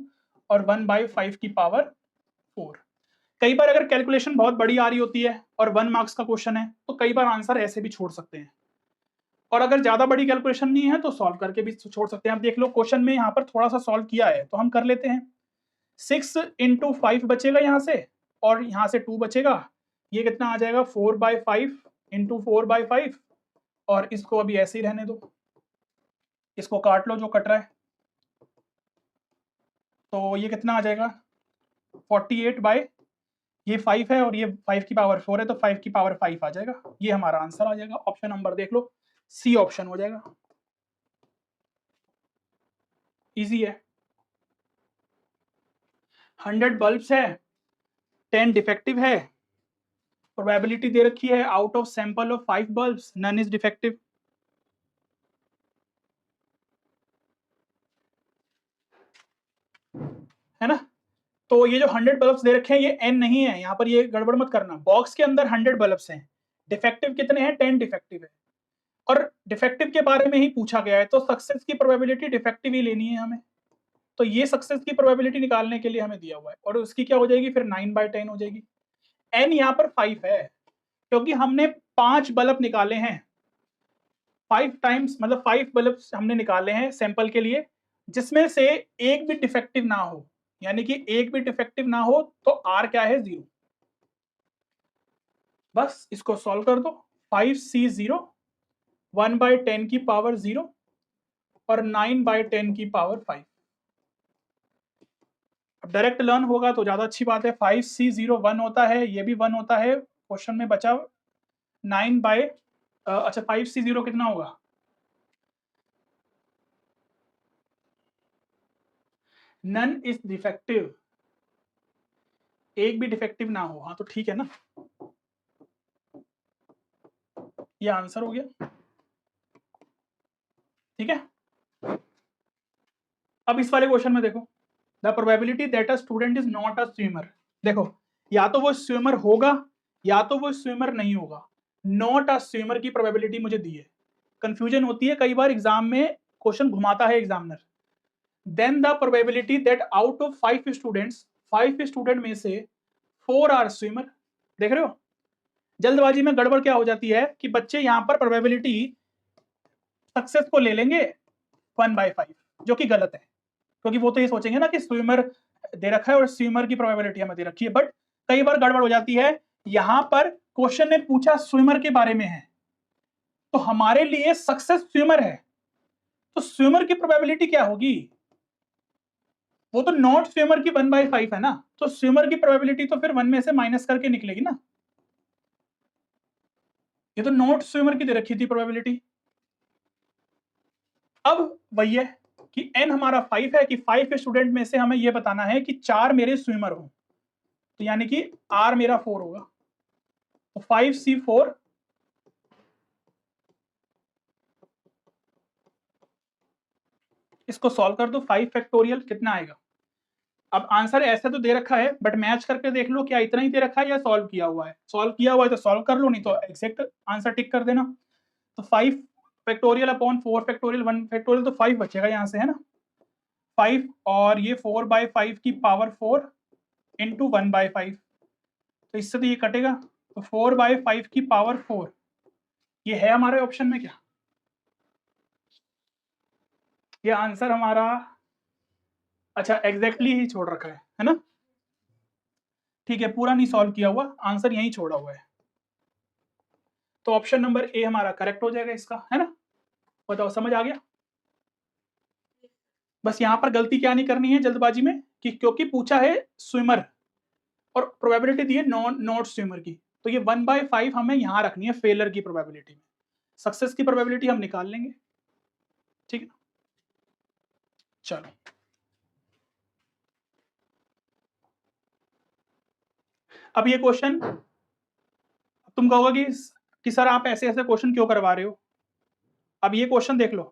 और 1/5 की पावर 4। कई बार अगर कैलकुलेशन बहुत बड़ी आ रही होती है और 1 मार्क्स का क्वेश्चन है तो कई बार आंसर ऐसे भी छोड़ सकते हैं, और अगर ज्यादा बड़ी कैलकुलेशन नहीं है तो सॉल्व करके भी छोड़ सकते हैं। आप देख लो क्वेश्चन में यहाँ पर थोड़ा सा सॉल्व किया है तो हम कर लेते हैं। 6 × 5 बचेगा यहाँ से, और यहाँ से 2 बचेगा, ये कितना आ जाएगा 4/5 × 4/5, और इसको अभी ऐसे ही रहने दो, इसको काट लो जो कट रहा है, तो ये कितना आ जाएगा 48 बाय, ये 5 है और ये 5 की पावर 4 है तो 5 की पावर 5 आ जाएगा, ये हमारा आंसर आ जाएगा। ऑप्शन नंबर देख लो, सी ऑप्शन हो जाएगा, इजी है। 100 बल्ब्स है, 10 डिफेक्टिव है, प्रोबेबिलिटी दे रखी है out of sample of 5 bulbs none is defective. है ना, तो ये जो 100 बल्ब्स दे रखे हैं ये n नहीं है, यहाँ पर ये गड़बड़ मत करना, बॉक्स के अंदर 100 बल्ब्स हैं, डिफेक्टिव कितने हैं, 10 डिफेक्टिव है, और डिफेक्टिव के बारे में ही पूछा गया है तो सक्सेस की प्रोबेबिलिटी डिफेक्टिव ही लेनी है हमें, तो ये सक्सेस की प्रोबेबिलिटी निकालने के लिए हमें दिया हुआ है, और उसकी क्या हो जाएगी फिर 9/10 हो जाएगी। n यहाँ पर 5 है क्योंकि हमने 5 बल्ब निकाले हैं, 5 टाइम्स मतलब 5 बल्ब हमने निकाले हैं सैंपल के लिए, जिसमें से एक भी डिफेक्टिव ना हो, यानी कि एक भी डिफेक्टिव ना हो तो r क्या है 0। बस इसको सॉल्व कर दो, 5C0 1/10 की पावर 0 और 9/10 की पावर 5। अब डायरेक्ट लर्न होगा तो ज्यादा अच्छी बात है, 5C0 1 होता है, ये भी 1 होता है, क्वेश्चन में बचा 9 बाय अच्छा 5C0 कितना होगा, नन इज डिफेक्टिव, एक भी डिफेक्टिव ना हो, हाँ तो ठीक है ना, ये आंसर हो गया, ठीक है। अब इस वाले क्वेश्चन में देखो, the probability that a student is not a swimmer, देखो या तो वो स्विमर होगा या तो वो स्विमर नहीं होगा, नॉट अ स्विमर की प्रोबेबिलिटी मुझे दी है, कंफ्यूजन होती है कई बार एग्जाम में, क्वेश्चन घुमाता है examiner. Then the probability that out of 5 students, 5 student में से 4 आर स्विमर, देख रहे हो जल्दबाजी में गड़बड़ क्या हो जाती है कि बच्चे यहाँ पर प्रोबेबिलिटी सक्सेस को ले लेंगे 1/5, जो कि गलत है, क्योंकि वो तो ये सोचेंगे ना कि स्विमर दे रखा है और स्विमर की प्रोबेबिलिटी हमें दे रखी है, बट कई बार गड़बड़ हो जाती है, यहां पर क्वेश्चन ने पूछा स्विमर के बारे में है तो हमारे लिए सक्सेस स्विमर है, तो स्विमर की प्रोबेबिलिटी क्या होगी, वो तो नॉट स्विमर की 1/5 है ना, तो स्विमर की प्रोबेबिलिटी तो फिर 1 में से माइनस करके निकलेगी ना, ये तो नॉट स्विमर की दे रखी थी प्रोबेबिलिटी। अब वही है कि n हमारा 5 है कि 5 स्टूडेंट में से हमें यह बताना है कि 4 मेरे स्विमर हो, तो यानी कि r मेरा 4 होगा, तो 5C4 इसको सॉल्व कर दो, 5 फैक्टोरियल कितना आएगा। अब आंसर ऐसे तो दे रखा है बट मैच करके देख लो क्या इतना ही दे रखा है या सॉल्व किया हुआ है, सॉल्व किया हुआ है तो सॉल्व कर लो, नहीं तो एग्जैक्ट आंसर टिक कर देना। तो 5 फैक्टोरियल अपॉन 4 फैक्टोरियल 1 फैक्टोरियल, तो 5 बचेगा यहाँ से, है ना 5, और ये 4/5 की पावर 4 इंटू 1/5, तो इससे तो ये कटेगा, तो 4/5 की पावर 4, ये है हमारे ऑप्शन में क्या, ये आंसर हमारा अच्छा एग्जैक्टली ही छोड़ रखा है ना, ठीक है, पूरा नहीं सॉल्व किया हुआ, आंसर यहीं छोड़ा हुआ है। तो ऑप्शन नंबर ए हमारा करेक्ट हो जाएगा इसका, है ना। बताओ समझ आ गया। बस यहां पर गलती क्या नहीं करनी है जल्दबाजी में, कि क्योंकि पूछा है स्विमर और प्रोबेबिलिटी दी है नॉट स्विमर की, तो ये 1/5 हमें यहां रखनी है फेलर की प्रोबेबिलिटी में। सक्सेस की प्रोबेबिलिटी हम निकाल लेंगे, ठीक है। चलो अब ये क्वेश्चन तुम कहोगे कि सर आप ऐसे ऐसे क्वेश्चन क्यों करवा रहे हो। अब ये क्वेश्चन देख लो,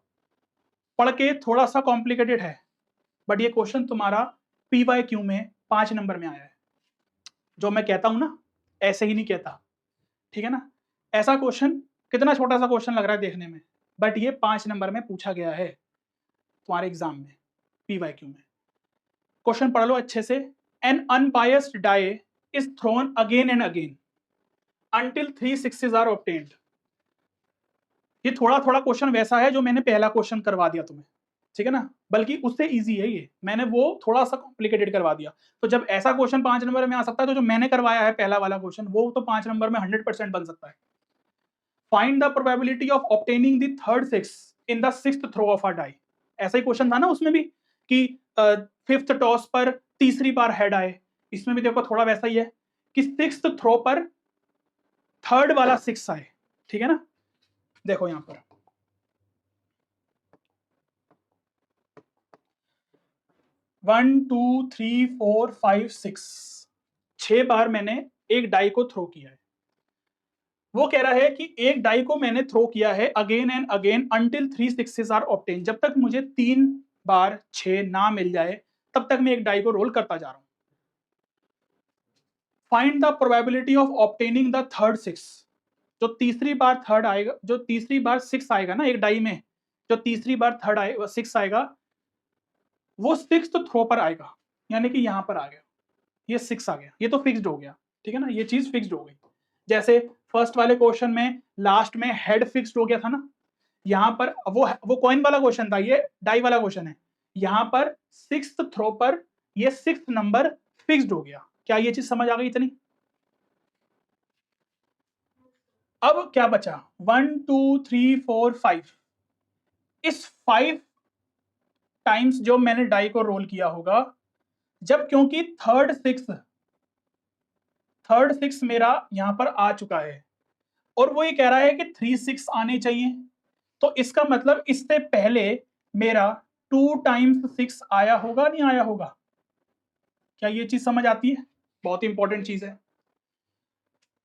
पढ़ के थोड़ा सा कॉम्प्लिकेटेड है, बट ये क्वेश्चन तुम्हारा PYQ में 5 नंबर में आया है। जो मैं कहता हूं ना, ऐसे ही नहीं कहता, ठीक है ना। ऐसा क्वेश्चन, कितना छोटा सा क्वेश्चन लग रहा है देखने में, बट ये 5 नंबर में पूछा गया है तुम्हारे एग्जाम में, PYQ में। क्वेश्चन पढ़ लो अच्छे से। An unbiased die is thrown again and again until 3 sixes are obtained। ये थोड़ा थोड़ा क्वेश्चन वैसा है जो मैंने पहला क्वेश्चन करवा दिया तुम्हें, ठीक है ना, बल्कि उससे इजी है ये, मैंने वो थोड़ा सा कॉम्प्लिकेटेड करवा दिया। तो जब ऐसा क्वेश्चन 5 नंबर में आ सकता है, तो जो मैंने करवाया है पहला वाला क्वेश्चन, वो तो 5 नंबर में 100% बन सकता है। Find the probability of obtaining the third six in the sixth throw of a die. ऐसा ही क्वेश्चन था ना उसमें भी, कि फिफ्थ टॉस पर तीसरी बार हेड आए। इसमें भी देखो थोड़ा वैसा ही है, कि सिक्स्थ थ्रो पर थर्ड वाला सिक्स आए, ठीक है ना। देखो यहां पर 1 2 3 4 5 6 6 बार मैंने एक डाई को थ्रो किया है। वो कह रहा है कि एक डाई को मैंने थ्रो किया है again and again until 3 sixes are obtain. जब तक मुझे 3 बार 6 ना मिल जाए, तब तक मैं एक डाई को रोल करता जा रहा हूं। Find the probability of obtaining the third six. जो तीसरी बार थर्ड आएगा, जो तीसरी बार सिक्स आएगा ना एक डाई में, जो तीसरी बार थर्ड आएगा सिक्स आएगा, वो सिक्स्थ थ्रो पर आएगा, यानी कि यहां पर आ गया, ये 6 आ गया, ये तो फिक्स्ड हो गया, ठीक है ना, ये चीज फिक्स्ड हो गई। जैसे फर्स्ट वाले क्वेश्चन में लास्ट में हेड फिक्स्ड हो गया था ना, यहां पर वो कॉइन वाला क्वेश्चन था, ये डाई वाला क्वेश्चन है। यहां पर सिक्स्थ थ्रो पर ये सिक्स्थ नंबर फिक्स्ड हो गया। क्या ये चीज समझ आ गई इतनी। अब क्या बचा, 1 2 3 4 5। इस 5 टाइम्स जो मैंने डाई को रोल किया होगा, जब क्योंकि थर्ड सिक्स मेरा यहां पर आ चुका है, और वो ये कह रहा है कि 3 6 आने चाहिए, तो इसका मतलब इससे पहले मेरा 2 टाइम्स 6 आया होगा, नहीं आया होगा। क्या ये चीज समझ आती है, बहुत ही इंपॉर्टेंट चीज है।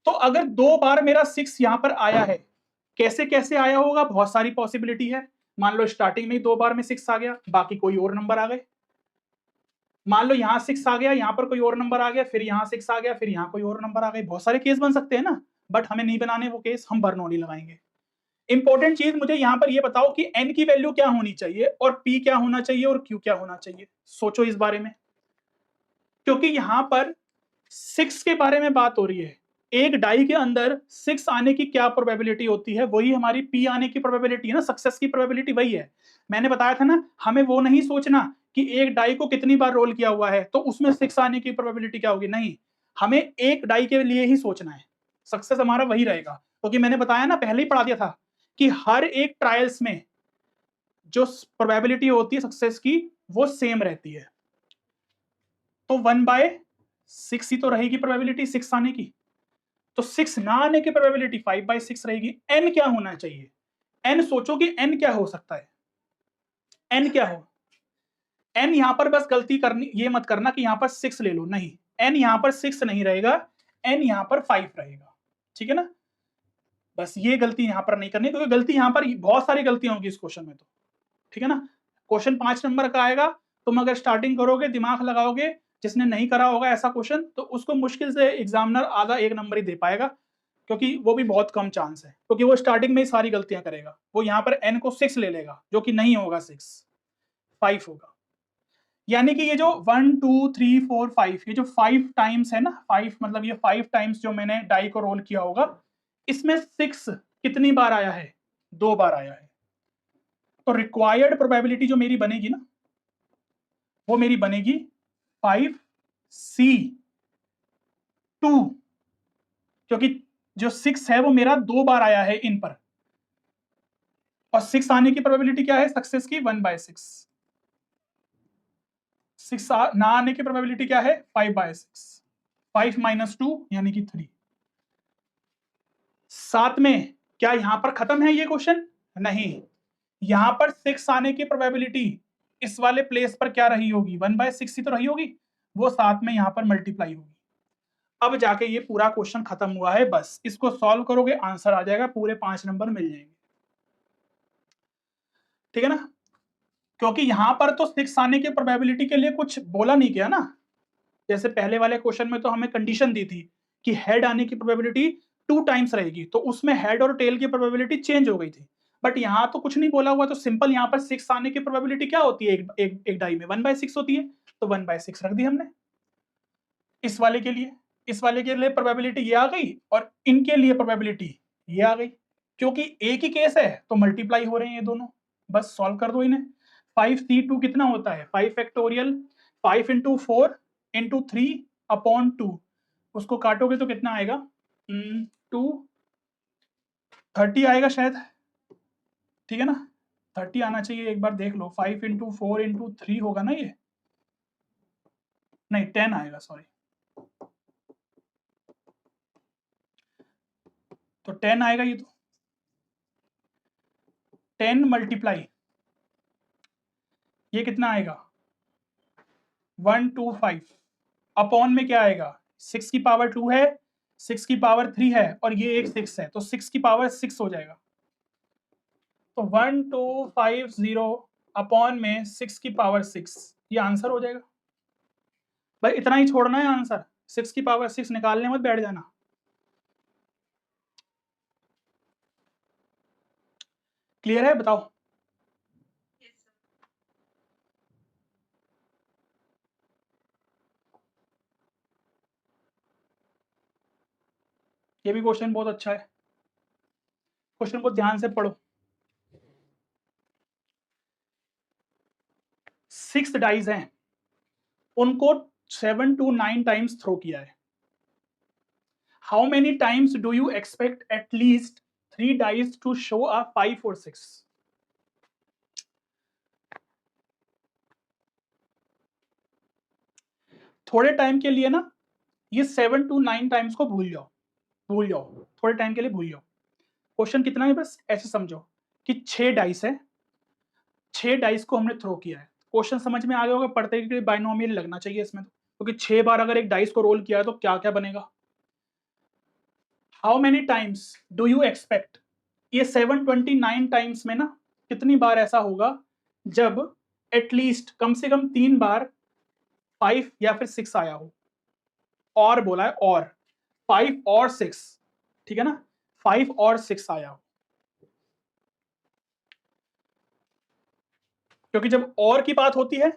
तो अगर 2 बार मेरा 6 यहां पर आया है, कैसे कैसे आया होगा, बहुत सारी पॉसिबिलिटी है। मान लो स्टार्टिंग में ही 2 बार में 6 आ गया, बाकी कोई और नंबर आ गए। मान लो यहां 6 आ गया, यहां पर कोई और नंबर आ गया, फिर यहां 6 आ गया, फिर यहां कोई और नंबर आ गए। बहुत सारे केस बन सकते हैं ना, बट हमें नहीं बनाने वो केस, हम बर्नौली लगाएंगे। इंपॉर्टेंट चीज मुझे यहां पर ये बताओ कि n की वैल्यू क्या होनी चाहिए और p क्या होना चाहिए और q क्या होना चाहिए। सोचो इस बारे में, क्योंकि यहां पर 6 के बारे में बात हो रही है। एक डाई के अंदर 6 आने की क्या प्रोबेबिलिटी होती है, वही हमारी p आने की प्रोबेबिलिटी है ना, सक्सेस की प्रोबेबिलिटी वही है। मैंने बताया था ना, हमें वो नहीं सोचना कि एक डाई को कितनी बार रोल किया हुआ है तो उसमें 6 आने की प्रोबेबिलिटी क्या होगी, नहीं, हमें एक डाई के लिए ही सोचना है, सक्सेस हमारा वही रहेगा। क्योंकि मैंने बताया ना, पहले ही पढ़ा दिया था कि हर एक ट्रायल्स में जो प्रोबेबिलिटी होती है सक्सेस की, वो सेम रहती है। तो 1/6 ही तो रहेगी प्रोबेबिलिटी 6 आने की, तो 6 ना आने की प्रोबेबिलिटी 5/6 रहेगी। n क्या होना चाहिए, n सोचो कि n क्या हो सकता है, n क्या हो। n यहां पर बस गलती करनी, ये मत करना कि यहां पर 6 ले लो, नहीं, n यहां पर 6 नहीं रहेगा, n यहां पर 5 रहेगा, ठीक है ना। बस ये गलती यहां पर नहीं करनी, क्योंकि गलती यहां पर बहुत सारी गलतियां होंगी इस क्वेश्चन में, तो ठीक है ना। क्वेश्चन 5 नंबर का आएगा, तुम अगर स्टार्टिंग करोगे, दिमाग लगाओगे, जिसने नहीं करा होगा ऐसा क्वेश्चन, तो उसको मुश्किल से एग्जामिनर आधा 1 नंबर ही दे पाएगा, क्योंकि वो भी बहुत कम चांस है, क्योंकि वो स्टार्टिंग में ही सारी गलतियां करेगा। वो यहां पर n को 6 ले लेगा, जो कि नहीं होगा, 6 5 होगा। यानी कि ये जो 1 2 3 4 5, ये जो 5 टाइम्स है ना, 5 मतलब ये 5 टाइम्स जो मैंने डाई को रोल किया होगा, इसमें 6 कितनी बार आया है, 2 बार आया है। तो रिक्वायर्ड प्रोबेबिलिटी जो मेरी बनेगी ना, वो मेरी बनेगी 5c 2, क्योंकि जो 6 है वो मेरा 2 बार आया है इन पर, और 6 आने की प्रोबेबिलिटी क्या है सक्सेस की 1/6। 6 ना आने की प्रोबेबिलिटी क्या है 5/6। 5 - 2 यानी कि 3। साथ में क्या यहां पर खत्म है ये क्वेश्चन? नहीं, यहां पर 6 आने की प्रोबेबिलिटी इस वाले प्लेस पर क्या रही होगी 1/6 ही तो रही होगी, वो साथ में यहां पर मल्टीप्लाई होगी। अब जाके ये पूरा क्वेश्चन खत्म हुआ है, बस इसको सॉल्व करोगे आंसर आ जाएगा, पूरे 5 नंबर मिल जाएंगे। ठीक है ना, क्योंकि यहां पर तो 6 आने की प्रोबेबिलिटी के लिए कुछ बोला नहीं गया ना। जैसे पहले वाले क्वेश्चन में तो हमें कंडीशन दी थी कि हेड आने की प्रोबेबिलिटी 2 टाइम्स रहेगी, तो उसमें हेड और टेल की प्रोबेबिलिटी चेंज हो गई थी। बट यहाँ तो कुछ नहीं बोला हुआ, तो सिंपल यहाँ पर 6 आने की प्रोबेबिलिटी क्या होती है एक डाई में 1/6 होती है, तो 1/6 रख दी हमने इस वाले के लिए। इस वाले के लिए प्रोबेबिलिटी ये आ गई और इनके लिए प्रोबेबिलिटी ये आ गई, क्योंकि एक ही केस है तो मल्टीप्लाई हो रहे हैं ये दोनों, बस सॉल्व कर दो इन्हें। 5c2 कितना होता है 5 फैक्टोरियल 5 × 4 × 3/2, उसको काटोगे तो कितना आएगा 230 आएगा शायद, ठीक है ना, 30 आना चाहिए, एक बार देख लो। 5 × 4 × 3 होगा ना ये, नहीं 10 आएगा, सॉरी, तो 10 आएगा ये, तो 10 मल्टीप्लाई ये कितना आएगा 125, अपॉन में क्या आएगा 6 की पावर 2 है, 6 की पावर 3 है, और ये एक 6 है, तो 6 की पावर 6 हो जाएगा, तो 1250 अपॉन में 6 की पावर 6, ये आंसर हो जाएगा। भाई इतना ही छोड़ना है आंसर, 6 की पावर 6 निकालने मत बैठ जाना। क्लियर है, बताओ। ये भी क्वेश्चन बहुत अच्छा है, क्वेश्चन को ध्यान से पढ़ो। 6 डाइज हैं, उनको 7 to 9 टाइम्स थ्रो किया है। How many times do you expect at least 3 dice to show a 5 और 6? थोड़े टाइम के लिए ना ये 7 to 9 टाइम्स को भूल जाओ, भूल जाओ, थोड़े टाइम के लिए भूल जाओ। क्वेश्चन कितना है, बस ऐसे समझो कि 6 डाइस है, 6 डाइस को हमने थ्रो किया है। क्वेश्चन समझ में आ गया होगा, पढ़ते कि बाइनोमियल लगना चाहिए इसमें, तो क्योंकि 6 बार अगर एक डाइस को रोल किया है तो क्या क्या बनेगा। How many times do you expect, ये 729 टाइम्स में ना कितनी बार ऐसा होगा जब एटलीस्ट कम से कम 3 बार 5 या फिर 6 आया हो, और बोला है और 5 और 6, ठीक है ना, 5 और 6 आया हो, क्योंकि जब और की बात होती है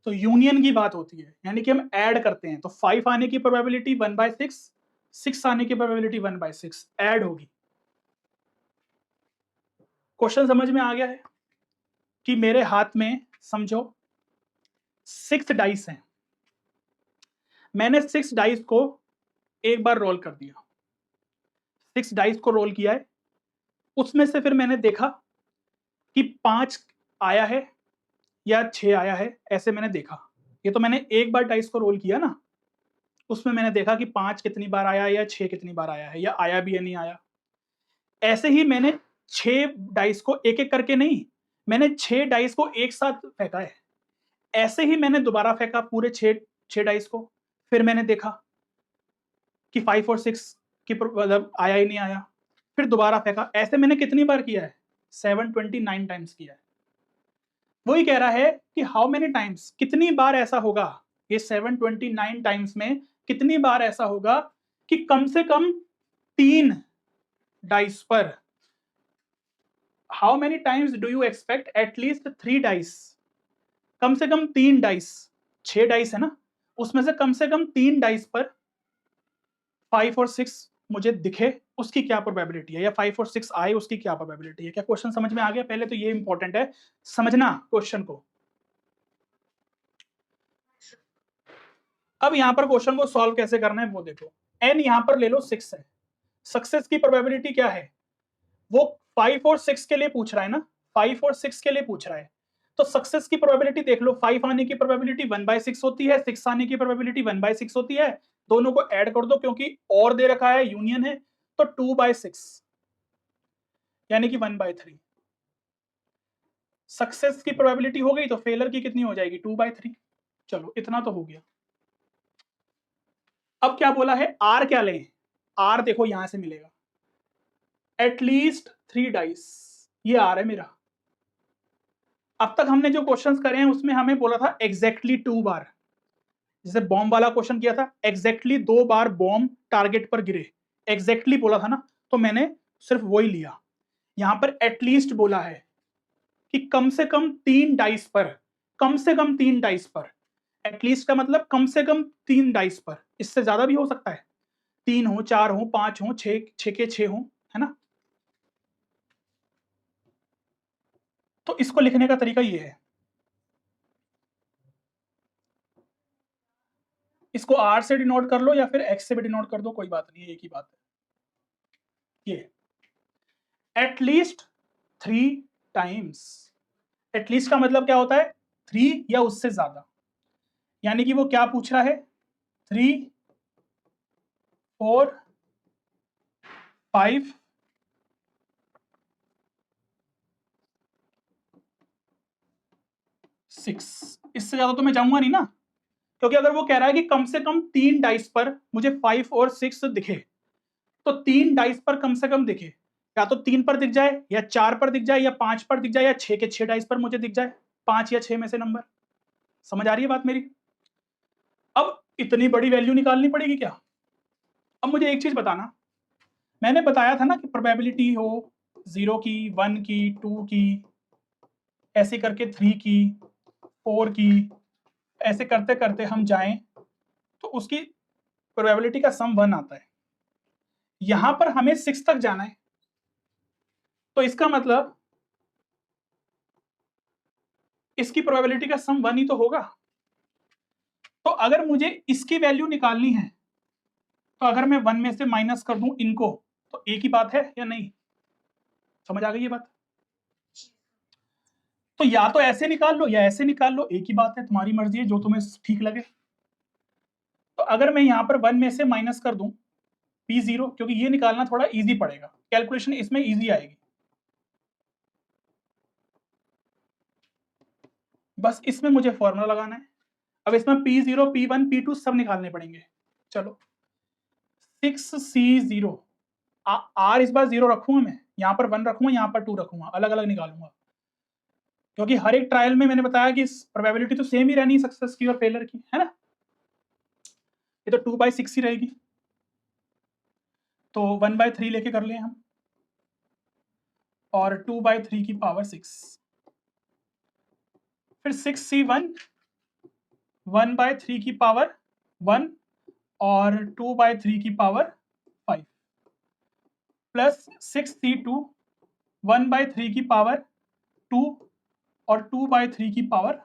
तो यूनियन की बात होती है, यानी कि हम ऐड करते हैं, तो 5 आने की प्रोबेबिलिटी 1/6, 6 आने की प्रोबेबिलिटी 1/6 ऐड होगी। क्वेश्चन समझ में आ गया है कि मेरे हाथ में समझो 6 डाइस हैं, मैंने 6 डाइस को एक बार रोल कर दिया, 6 डाइस को रोल किया है, उसमें से फिर मैंने देखा कि 5 आया है या 6 आया है, ऐसे मैंने देखा। ये तो मैंने एक बार डाइस को रोल किया ना, उसमें मैंने देखा कि 5 कितनी बार आया या 6 कितनी बार आया है, या आया भी या नहीं आया। ऐसे ही मैंने 6 डाइस को एक एक करके नहीं, मैंने 6 डाइस को एक साथ फेंका है। ऐसे ही मैंने दोबारा फेंका पूरे 6 डाइस को, फिर मैंने देखा कि 5 और 6 की मतलब आया ही नहीं आया, फिर दोबारा फेंका। ऐसे मैंने कितनी बार किया है 729 टाइम्स किया है। वही कह रहा है कि हाउ मेनी टाइम्स, कितनी बार ऐसा होगा, ये 729 टाइम्स में कितनी बार ऐसा होगा कि कम से कम 3 डाइस पर, how many times do you expect at least 3 dice, कम से कम 3 डाइस, 6 डाइस है ना, उसमें से कम 3 डाइस पर 5 और 6 मुझे दिखे, उसकी क्या प्रोबेबिलिटी है, या 5 और 6 आए उसकी क्या प्रोबेबिलिटी है। क्या क्वेश्चन समझ में आ गया? पहले तो ये इंपॉर्टेंट है समझना क्वेश्चन को। अब यहां पर क्वेश्चन को सॉल्व कैसे करना है वो देखो। n यहाँ पर ले लो 6 है, सक्सेस की प्रोबेबिलिटी क्या है, वो 5 और 6 के लिए पूछ रहा है ना, 5 और 6 के लिए पूछ रहा है, तो सक्सेस की प्रोबेबिलिटी देख लो, 5 आने की प्रोबेबिलिटी 1/6 होती है, 6 आने की प्रोबेबिलिटी 1/6 होती है, दोनों को ऐड कर दो क्योंकि और दे रखा है, यूनियन है, तो 2/6 यानी कि 1/3। सक्सेस की प्रोबेबिलिटी हो गई तो फेलर की कितनी हो जाएगी, 2/3। चलो इतना तो हो गया। अब क्या बोला है, आर क्या लें, आर देखो यहां से मिलेगा एटलीस्ट 3 डाइस, ये आर है मेरा। अब तक हमने जो क्वेश्चंस करे हैं उसमें हमें बोला था एग्जैक्टली 2 बार, जैसे बॉम्ब वाला क्वेश्चन किया था, एग्जैक्टली 2 बार बॉम्ब टारगेट पर गिरे, एग्जैक्टली बोला था ना, तो मैंने सिर्फ वही लिया। यहां पर एटलीस्ट बोला है कि कम से कम 3 डाइस पर, कम से कम 3 डाइस पर, एटलीस्ट का मतलब कम से कम 3 डाइस पर, इससे ज्यादा भी हो सकता है, 3 हो, 4 हो, 5 हो, 6 के 6 हो, है ना। तो इसको लिखने का तरीका ये है, इसको आर से डिनोट कर लो या फिर एक्स से भी डिनोट कर दो, कोई बात नहीं है, एक ही बात है। ये एटलीस्ट 3 टाइम्स, एटलीस्ट का मतलब क्या होता है, 3 या उससे ज्यादा, यानी कि वो क्या पूछ रहा है, 3, 4, 5, 6, इससे ज्यादा तो मैं जाऊंगा नहीं ना, क्योंकि अगर वो कह रहा है कि कम से कम 3 डाइस पर मुझे 5 और 6 दिखे, तो 3 डाइस पर कम से कम दिखे, या तो 3 पर दिख जाए, या 4 पर दिख जाए, या 5 पर दिख जाए, या 6 के 6 डाइस पर मुझे दिख जाए, 5 या 6 में से नंबर। समझ आ रही है बात मेरी। अब इतनी बड़ी वैल्यू निकालनी पड़ेगी क्या। अब मुझे एक चीज बताना, मैंने बताया था ना कि प्रोबेबिलिटी हो 0 की, 1 की, 2 की, ऐसे करके 3 की, 4 की, ऐसे करते करते हम जाएं तो उसकी प्रोबेबिलिटी का सम 1 आता है। यहां पर हमें 6 तक जाना है, तो इसका मतलब इसकी प्रोबेबिलिटी का सम 1 ही तो होगा। तो अगर मुझे इसकी वैल्यू निकालनी है, तो अगर मैं 1 में से माइनस कर दूं इनको, तो एक ही बात है या नहीं, समझ आ गई ये बात। तो या तो ऐसे निकाल लो या ऐसे निकाल लो, एक ही बात है, तुम्हारी मर्जी है, जो तुम्हें ठीक लगे। तो अगर मैं यहां पर 1 में से माइनस कर दूं P0, क्योंकि ये निकालना थोड़ा इजी पड़ेगा, कैलकुलेशन इसमें इजी आएगी, बस इसमें मुझे फॉर्मूला लगाना है। अब इसमें P0, P1, P2 सब निकालने पड़ेंगे। चलो 6C0, आर इस बार 0 रखूंगा मैं, यहाँ पर 1 रखूंगा, यहाँ पर 2 रखूंगा, अलग अलग निकालूंगा, क्योंकि हर एक ट्रायल में मैंने बताया कि प्रोबेबिलिटी तो सेम ही रहनी है सक्सेस की और फेलर की, है ना। ये तो 2/6 ही रहेगी, तो 1/3 लेके कर लें हम, और 2/3 की पावर 6, फिर 6C1 1/3 की पावर 1 और 2/3 की पावर 5 प्लस 6C2 1/3 की पावर 2 और 2/3 की पावर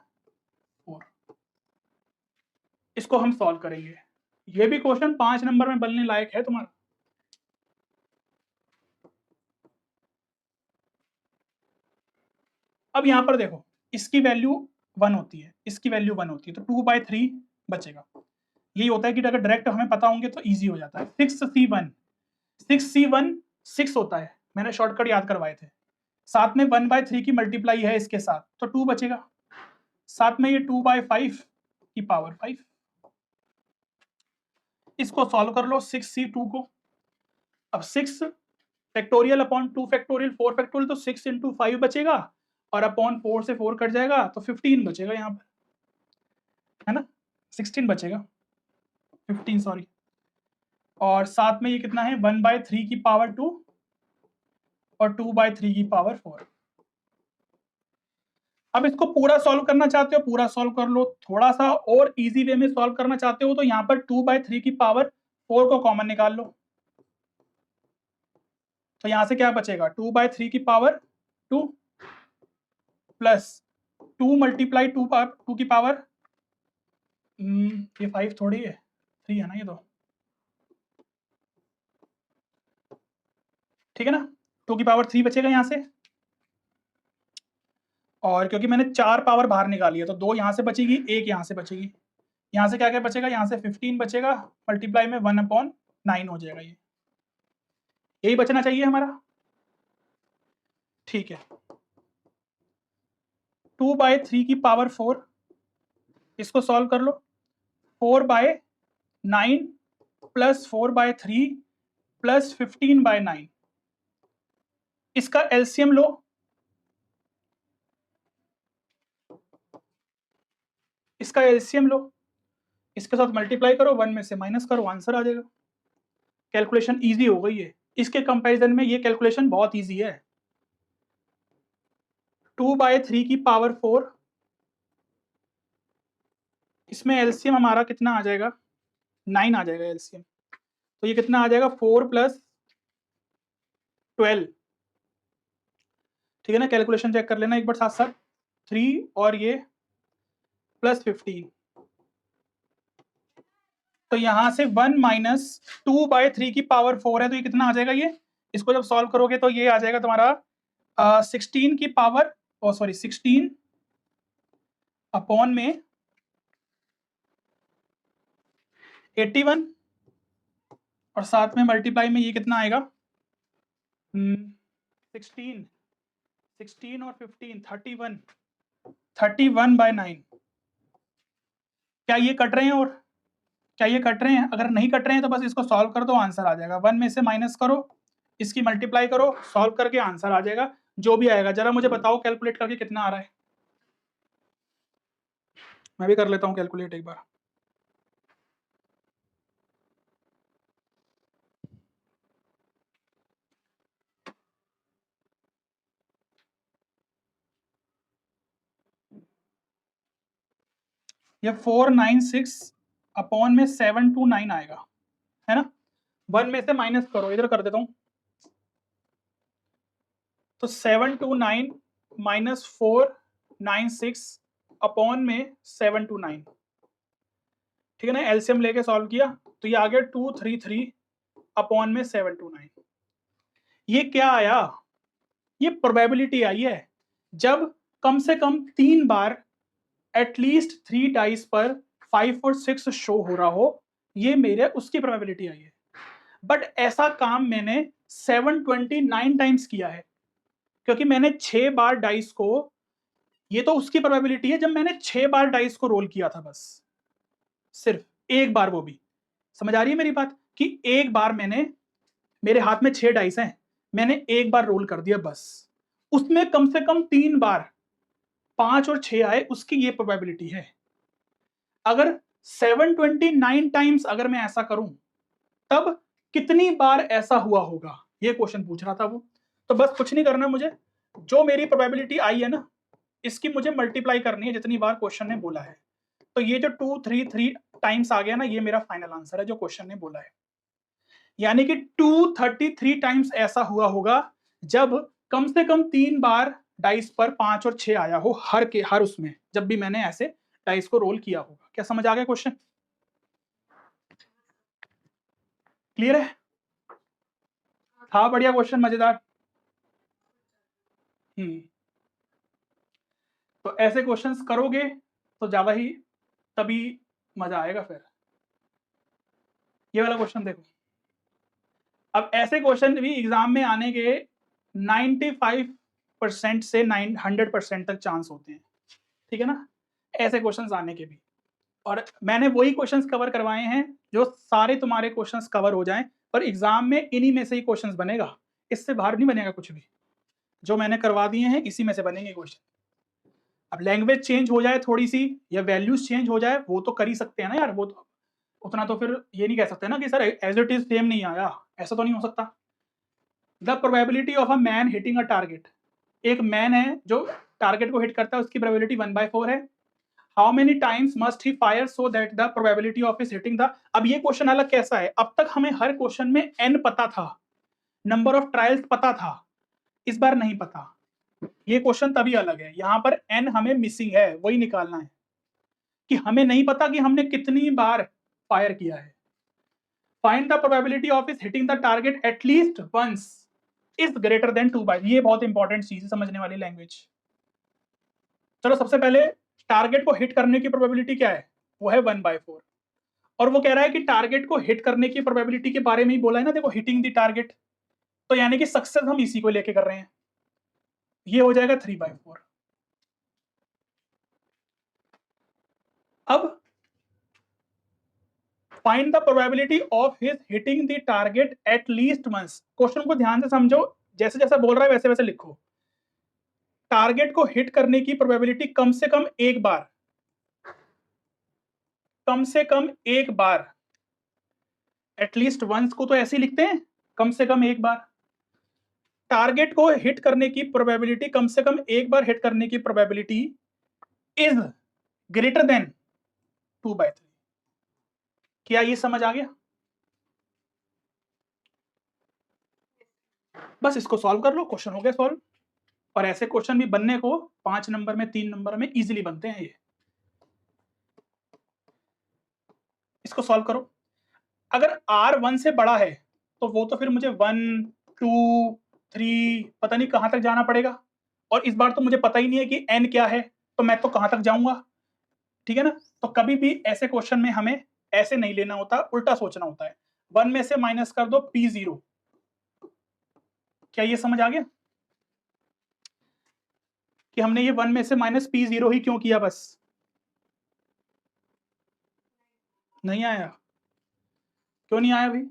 4। इसको हम सॉल्व करेंगे, ये भी क्वेश्चन 5 नंबर में बनने लायक है तुम्हारा। अब यहां पर देखो, इसकी वैल्यू 1 होती है, इसकी वैल्यू 1 होती है, तो 2/3 बचेगा। यही होता है कि अगर डायरेक्ट हमें पता होंगे तो इजी हो जाता है। 6C1 6 होता है, मैंने शॉर्टकट याद करवाए थे, साथ में 1/3 की मल्टीप्लाई है इसके साथ, तो 2 बचेगा, साथ में ये 2/5 की पावर 5। इसको सॉल्व कर लो 6C2 को। अब 6 फैक्टोरियल अपॉन 2 फैक्टोरियल 4 फैक्टोरियल, तो 6 × 5 बचेगा, और अपॉन 4 से 4 कट जाएगा, तो 15 बचेगा यहाँ पर, है ना, 16 बचेगा, 15 सॉरी, और साथ में ये कितना है 1/3 की पावर 2 और 2/3 की पावर 4। अब इसको पूरा सॉल्व करना चाहते हो, पूरा सॉल्व कर लो, थोड़ा सा और इजी वे में सॉल्व करना चाहते हो तो यहाँ पर 2/3 की पावर 4 को कॉमन निकाल लो, तो यहां से क्या बचेगा 2/3 की पावर 2 प्लस 2 मल्टीप्लाई 2 की पावर, ये 5 थोड़ी है, 3 है ना ये तो, ठीक है ना, 2 की पावर 3 बचेगा यहाँ से, और क्योंकि मैंने 4 पावर बाहर निकाली है तो 2 यहाँ से बचेगी, 1 यहाँ से बचेगी। यहाँ से क्या क्या बचेगा, यहाँ से 15 बचेगा, मल्टीप्लाई में 1/9 हो जाएगा। ये यही बचना चाहिए हमारा। ठीक है, 2/3 की पावर 4, इसको सॉल्व कर लो। 4/9 प्लस 4/3 प्लस 15/9, इसका एलसीएम लो। इसका एलसीएम लो, इसके साथ मल्टीप्लाई करो, 1 में से माइनस करो, आंसर आ जाएगा। कैलकुलेशन इजी हो गई है, इसके कंपैरिजन में ये कैलकुलेशन बहुत इजी है। 2/3 की पावर 4, इसमें एलसीएम हमारा कितना आ जाएगा, 9 आ जाएगा एलसीएम। तो ये कितना आ जाएगा, 4 + 12। ठीक है ना, कैलकुलेशन चेक कर लेना एक बार साथ साथ। 3 और ये प्लस 15, तो यहां से 1 - 2/3 की पावर 4 है, तो ये कितना आ जाएगा, ये इसको जब सॉल्व करोगे तो ये आ जाएगा तुम्हारा 16 की पावर 16 अपॉन में 81, और साथ में मल्टीप्लाई में ये कितना आएगा, 16 और 15 31/9। क्या ये कट रहे हैं, और क्या ये कट रहे हैं? अगर नहीं कट रहे हैं तो बस इसको सॉल्व कर दो, आंसर आ जाएगा। 1 में से माइनस करो, इसकी मल्टीप्लाई करो, सॉल्व करके आंसर आ जाएगा। जो भी आएगा जरा मुझे बताओ कैलकुलेट करके कितना आ रहा है। मैं भी कर लेता हूँ कैलकुलेट एक बार। ये 496 अपॉन में 729 आएगा, है ना। 1 में से माइनस करो, इधर कर देता हूँ। तो 729 माइनस 496 अपॉन में 729, ठीक है ना। एलसीएम लेके सॉल्व किया तो ये आ गया 233 अपॉन में 729। ये क्या आया, ये प्रोबेबिलिटी आई है। जब कम से कम 3 बार एटलीस्ट 3 डाइस पर 5 और 6 शो हो रहा हो, ये मेरे उसकी प्रोबेबिलिटी आई है। बट ऐसा काम मैंने 729 टाइम्स किया है, क्योंकि मैंने 6 बार डाइस को, ये तो उसकी प्रोबेबिलिटी है जब मैंने 6 बार डाइस को रोल किया था, बस सिर्फ एक बार। वो भी समझ आ रही है मेरी बात, कि एक बार मैंने, मेरे हाथ में 6 डाइस हैं, मैंने एक बार रोल कर दिया बस, उसमें कम से कम 3 बार 5 और 6 आए, उसकी ये प्रोबेबिलिटी है। अगर 729 टाइम्स अगर मैं ऐसा करूं, तब कितनी बार ऐसा हुआ होगा, ये क्वेश्चन पूछ रहा था वो। तो बस कुछ नहीं करना मुझे, जो मेरी प्रोबेबिलिटी आई है ना, इसकी मुझे मल्टीप्लाई करनी है जितनी बार क्वेश्चन ने बोला है। तो ये जो 233 टाइम्स आ गया ना, ये मेरा फाइनल आंसर है जो क्वेश्चन ने बोला है। यानी कि 233 टाइम्स ऐसा हुआ होगा जब कम से कम 3 बार डाइस पर 5 और 6 आया हो, हर उसमें जब भी मैंने ऐसे डाइस को रोल किया होगा। क्या समझ आ गया क्वेश्चन? क्लियर है? था बढ़िया क्वेश्चन, मजेदार। तो ऐसे क्वेश्चंस करोगे तो ज्यादा ही तभी मजा आएगा फिर। ये वाला क्वेश्चन देखो, अब ऐसे क्वेश्चन भी एग्जाम में आने के 95% से 100% तक चांस होते हैं, ठीक है ना, ऐसे क्वेश्चंस आने के भी। और मैंने वही क्वेश्चंस कवर करवाए हैं जो सारे तुम्हारे क्वेश्चंस कवर हो जाएं, पर एग्जाम में इन्हीं में से ही क्वेश्चंस बनेगा, इससे बाहर नहीं बनेगा कुछ भी। जो मैंने करवा दिए हैं इसी में से बनेंगे क्वेश्चन। अब लैंग्वेज चेंज हो जाए थोड़ी सी, या वैल्यूज चेंज हो जाए, वो तो कर ही सकते हैं ना यार, वो तो उतना तो फिर ये नहीं कह सकते ना कि sir as it is same नहीं आया, ऐसा तो नहीं हो सकता। The probability of a man hitting a target, एक मैन है जो टारगेट को हिट करता है, उसकी प्रोबेबिलिटी 1/4 है। How many times must he fire so that the probability of his hitting the, अब ये क्वेश्चन अलग कैसा है, अब तक हमें हर क्वेश्चन में एन पता था, नंबर ऑफ ट्रायल्स पता था, इस बार नहीं पता। ये क्वेश्चन तभी अलग है, यहां पर एन हमें मिसिंग है, वही निकालना है कि हमें नहीं पता कि हमने कितनी बार फायर किया है। Find the probability of is hitting the target at least once, is greater than 2/3। ये बहुत इंपॉर्टेंट चीज है, समझने वाली लैंग्वेज। चलो सबसे पहले टारगेट को हिट करने की प्रोबेबिलिटी क्या है, वो है 1/4। और वो कह रहा है कि टारगेट को हिट करने की प्रोबेबिलिटी के बारे में ही बोला है ना, देखो हिटिंग द टारगेट, तो यानी कि सक्सेस हम इसी को लेके कर रहे हैं, ये हो जाएगा 3/4। अब find the probability of his hitting the target at least. Question को ध्यान से समझो, जैसे जैसे बोल रहा है वैसे वैसे लिखो। टारगेट को हिट करने की प्रोबेबिलिटी कम से कम एक बार, कम से कम एक बार, एटलीस्ट वंस को तो ऐसे ही लिखते हैं, कम से कम एक बार। टारगेट को हिट करने की प्रोबेबिलिटी, कम से कम एक बार हिट करने की प्रोबेबिलिटी इज ग्रेटर देन 2/3। क्या ये समझ आ गया? बस इसको सॉल्व कर लो, क्वेश्चन हो गया सॉल्व। और ऐसे क्वेश्चन भी बनने को 5 नंबर में, 3 नंबर में इजीली बनते हैं ये। इसको सॉल्व करो। अगर r 1 से बड़ा है तो वो तो फिर मुझे 1 2 3 पता नहीं कहां तक जाना पड़ेगा, और इस बार तो मुझे पता ही नहीं है कि n क्या है, तो मैं तो कहां तक जाऊंगा, ठीक है ना। तो कभी भी ऐसे क्वेश्चन में हमें ऐसे नहीं लेना होता, उल्टा सोचना होता है। 1 में से माइनस कर दो p0। क्या ये समझ आ गया कि हमने ये 1 में से माइनस p0 ही क्यों किया? बस नहीं आया? क्यों नहीं आया भाई?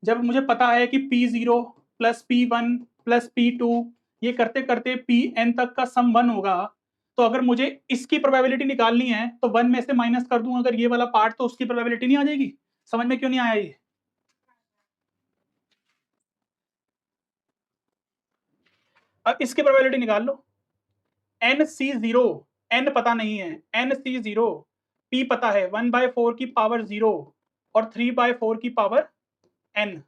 जब मुझे पता है कि p0 plus p1 plus p2 ये करते करते pn तक का सम 1 होगा, तो अगर मुझे इसकी प्रोबेबिलिटी निकालनी है तो 1 में से माइनस कर दूं अगर ये वाला पार्ट, तो उसकी प्रोबेबिलिटी नहीं आ जाएगी? समझ में क्यों नहीं आया ये? अब इसकी प्रोबेबिलिटी निकाल लो। NC0, n पता नहीं है, NC0, p पता है 1/4 की पावर 0 और 3/4 की पावर n।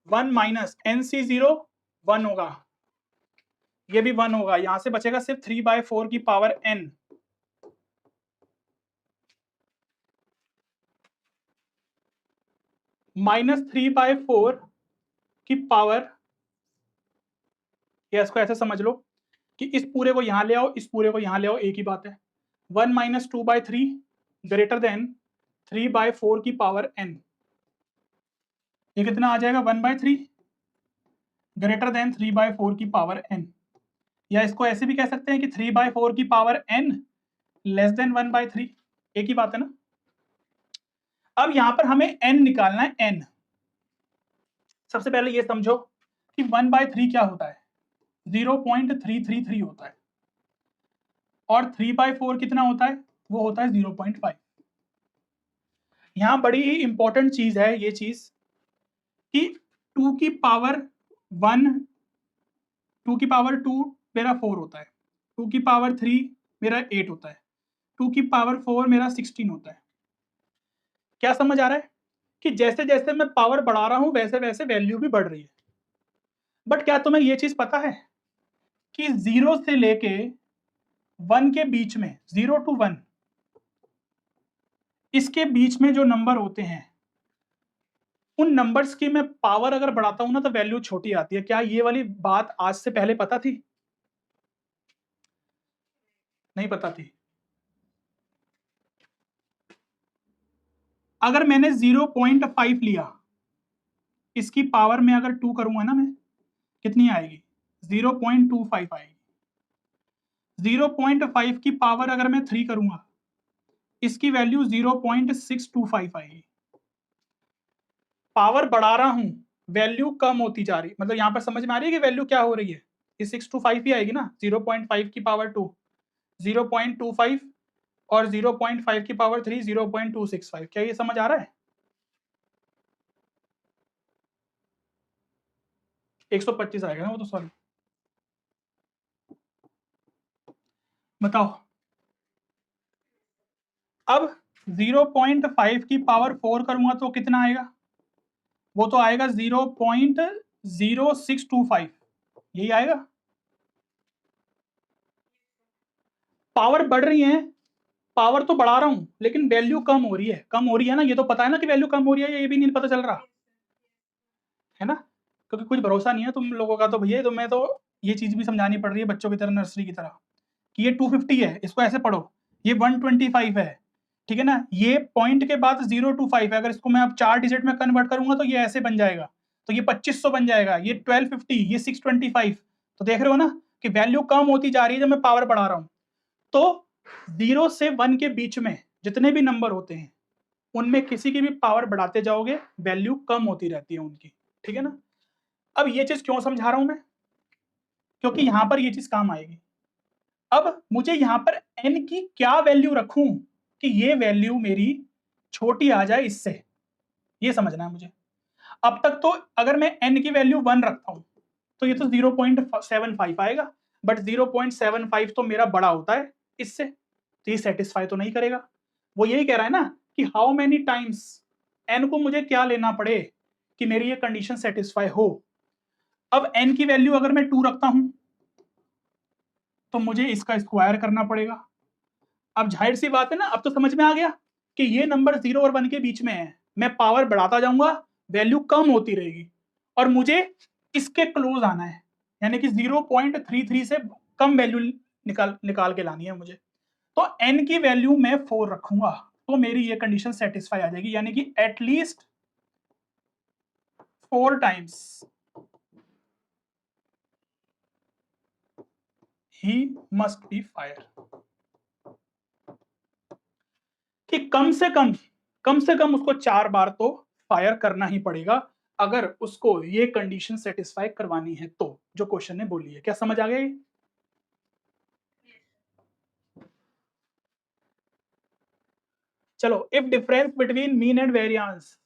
1 माइनस NC0 1 होगा, ये भी 1 होगा, यहां से बचेगा सिर्फ 3/4 की पावर n। माइनस 3/4 की पावर, या इसको ऐसे समझ लो कि इस पूरे को यहां ले आओ, इस पूरे को यहां ले आओ, एक ही बात है। 1 माइनस 2/3 ग्रेटर देन 3/4 की पावर n। ये कितना आ जाएगा? 1/3 ग्रेटर देन 3/4 की पावर n। या इसको ऐसे भी कह सकते हैं कि 3/4 की पावर n लेस देन 1/3, एक ही बात है ना। अब यहां पर हमें n निकालना है, n। सबसे पहले ये समझो कि 1/3 क्या होता है? 0.333 होता है, और 3/4 कितना होता है? वो होता है 0.5। यहां बड़ी ही इंपॉर्टेंट चीज है ये चीज कि 2 की पावर 1, 2 की पावर 2 मेरा 4 होता है, 2 की पावर 3 मेरा 8 होता है, 2 की पावर 4 मेरा 16 होता है। क्या समझ आ रहा है कि जैसे जैसे मैं पावर बढ़ा रहा हूं वैसे वैसे वैल्यू भी बढ़ रही है। बट क्या तुम्हें ये चीज पता है कि 0 से लेके 1 के बीच में, 0 to 1, इसके बीच में जो नंबर होते हैं उन नंबर्स की मैं पावर अगर बढ़ाता हूं ना तो वैल्यू छोटी आती है। क्या ये वाली बात आज से पहले पता थी? नहीं पता थी। अगर मैंने 0.5 लिया, इसकी पावर में अगर 2 करूंगा ना मैं, कितनी आएगी? 0.25 आएगी। 0.5 की पावर अगर मैं 3 करूंगा, इसकी वैल्यू 0.625 आएगी। पावर बढ़ा रहा हूं, वैल्यू कम होती जा रही, मतलब यहां पर समझ में आ रही है कि वैल्यू क्या हो रही है? ये 625 ही आएगी ना। 0.5 की पावर 2 0.25 और 0.5 की पावर 3 0.265। क्या ये समझ आ रहा है? 125 आएगा ना वो तो, सॉरी। बताओ अब 0.5 की पावर 4 करूंगा तो कितना आएगा? वो तो आएगा 0.0625, यही आएगा। पावर बढ़ रही है, पावर तो बढ़ा रहा हूं लेकिन वैल्यू कम हो रही है। कम हो रही है ना, ये तो पता है ना कि वैल्यू कम हो रही है, ये भी नहीं पता चल रहा। है ना, क्योंकि कुछ भरोसा नहीं है तुम लोगों का। तो भैया तुम्हें तो ये चीज भी समझानी पड़ रही है बच्चों की तरह, नर्सरी की तरह, कि ये 250 है, इसको ऐसे पढ़ो, ये 125 है, ठीक है ना, ये पॉइंट के बाद 025 है, अगर इसको मैं अब 4 डिजिट में कन्वर्ट करूंगा तो ये ऐसे बन जाएगा, तो ये 2500 बन जाएगा, ये 1250, ये 625। तो देख रहे हो ना कि वैल्यू कम होती जा रही है जब मैं पावर बढ़ा रहा हूं। तो 0 से 1 के बीच में जितने भी नंबर होते हैं उनमें किसी की भी पावर बढ़ाते जाओगे वैल्यू कम होती रहती है उनकी, ठीक है ना। अब ये चीज क्यों समझा रहा हूं मैं, क्योंकि यहां पर ये चीज काम आएगी। अब मुझे यहां पर n की क्या वैल्यू रखूं कि ये वैल्यू मेरी छोटी आ जाए इससे, ये समझना है मुझे। अब तक तो अगर मैं n की वैल्यू 1 रखता हूं तो ये तो 0.75 आएगा, बट 0.75 तो मेरा बड़ा होता है इससे, तो ये सेटिस्फाई तो नहीं करेगा। वो यही कह रहा है ना कि हाउ मेनी टाइम्स n को मुझे क्या लेना पड़े कि मेरी ये कंडीशन सेटिस्फाई हो। अब n की वैल्यू अगर मैं 2 रखता हूं तो मुझे इसका स्क्वायर करना पड़ेगा। अब जाहिर सी बात है ना, अब तो समझ में आ गया कि ये नंबर 0 और 1 के बीच में है, मैं पावर बढ़ाता जाऊंगा वैल्यू कम होती रहेगी और मुझे इसके क्लोज आना है, यानी कि 0.33 से कम वैल्यू निकाल के लानी है मुझे। तो n की वैल्यू मैं 4 रखूंगा तो मेरी ये कंडीशन सेटिस्फाई आ जाएगी, यानी कि at least 4 times he must be fire, कि कम से कम उसको 4 बार तो फायर करना ही पड़ेगा अगर उसको ये कंडीशन सेटिस्फाई करवानी है तो, जो क्वेश्चन ने बोली है। क्या समझ आ गया ये? चलो, if difference between mean and variance,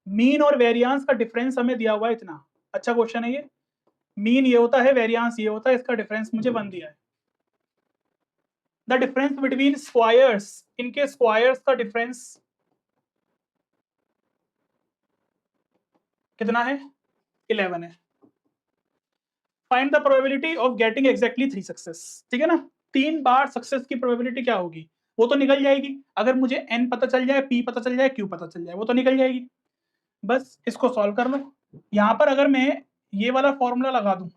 mean और वेरियांस का डिफरेंस हमें दिया हुआ है इतना, अच्छा क्वेश्चन है ये। मीन ये होता है, वेरियांस ये होता है, इसका डिफरेंस मुझे 1 दिया है। द डिफरेंस बिटवीन स्क्वायर्स, इनके स्क्वायर्स का डिफरेंस कितना है? 11 है। Find the probability of getting exactly 3 success, ठीक है ना। 3 बार सक्सेस की प्रोबेबिलिटी क्या होगी, वो तो निकल जाएगी अगर मुझे n पता चल जाए, p पता चल जाए, q पता चल जाए, वो तो निकल जाएगी। बस इसको सॉल्व कर लो। यहां पर अगर मैं ये वाला फॉर्मूला लगा दूं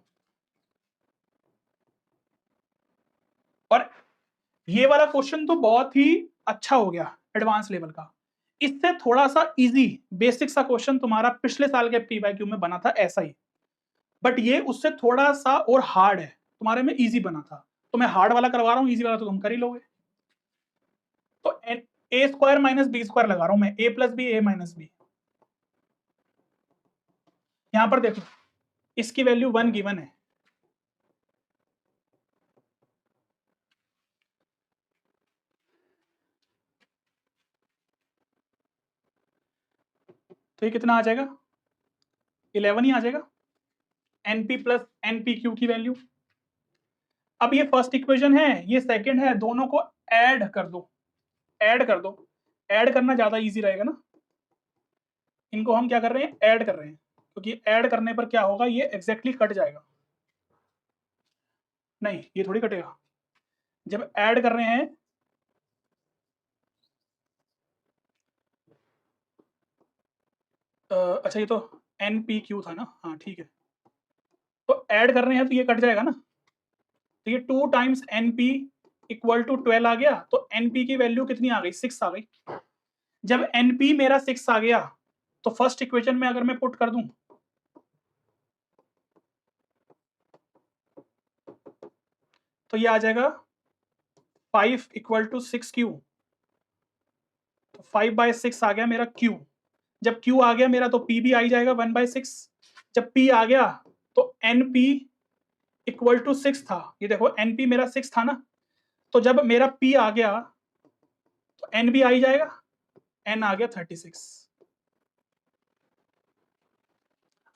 और ये वाला क्वेश्चन तो बहुत ही अच्छा हो गया एडवांस लेवल का, इससे थोड़ा सा इजी बेसिक सा क्वेश्चन तुम्हारा पिछले साल के p/q में बना था ऐसा ही, बट ये उससे थोड़ा सा और हार्ड है, तुम्हारे में इजी बना था, तो मैं हार्ड वाला करवा रहा हूं, इजी वाला तो तुम कर ही लोगे। तो ए स्क्वायर माइनस बी स्क्वायर लगा रहा हूं मैं, ए प्लस बी, ए माइनस बी। यहां पर देखो इसकी वैल्यू 1 गिवन है, तो ये कितना आ जाएगा? 11 ही आ जाएगा, np प्लस npq की वैल्यू। अब ये फर्स्ट इक्वेशन है, ये सेकंड है, दोनों को ऐड कर दो, ऐड कर दो। ऐड करना ज्यादा इजी रहेगा ना, इनको हम क्या कर रहे हैं, ऐड कर रहे हैं, क्योंकि ऐड करने पर क्या होगा, ये एग्जैक्टली कट जाएगा। नहीं, ये थोड़ी कटेगा, जब ऐड कर रहे हैं अच्छा ये तो npq था ना, हाँ ठीक है, तो ऐड कर रहे हैं तो ये कट जाएगा ना, तो ये 2 टाइम्स np इक्वल टू 12 आ गया, तो np की वैल्यू कितनी आ गई, 6 आ गई। जब np मेरा 6 आ गया तो फर्स्ट इक्वेशन में अगर मैं पुट कर दूं तो ये आ जाएगा 5 इक्वल टू 6q, तो 5/6 आ गया मेरा q। जब q आ गया मेरा तो p भी आ ही जाएगा 1/6। जब p आ गया तो np इक्वल टू 6 था, ये देखो np मेरा 6 था ना, तो जब मेरा p आ गया तो n भी आ ही जाएगा, n आ गया 36।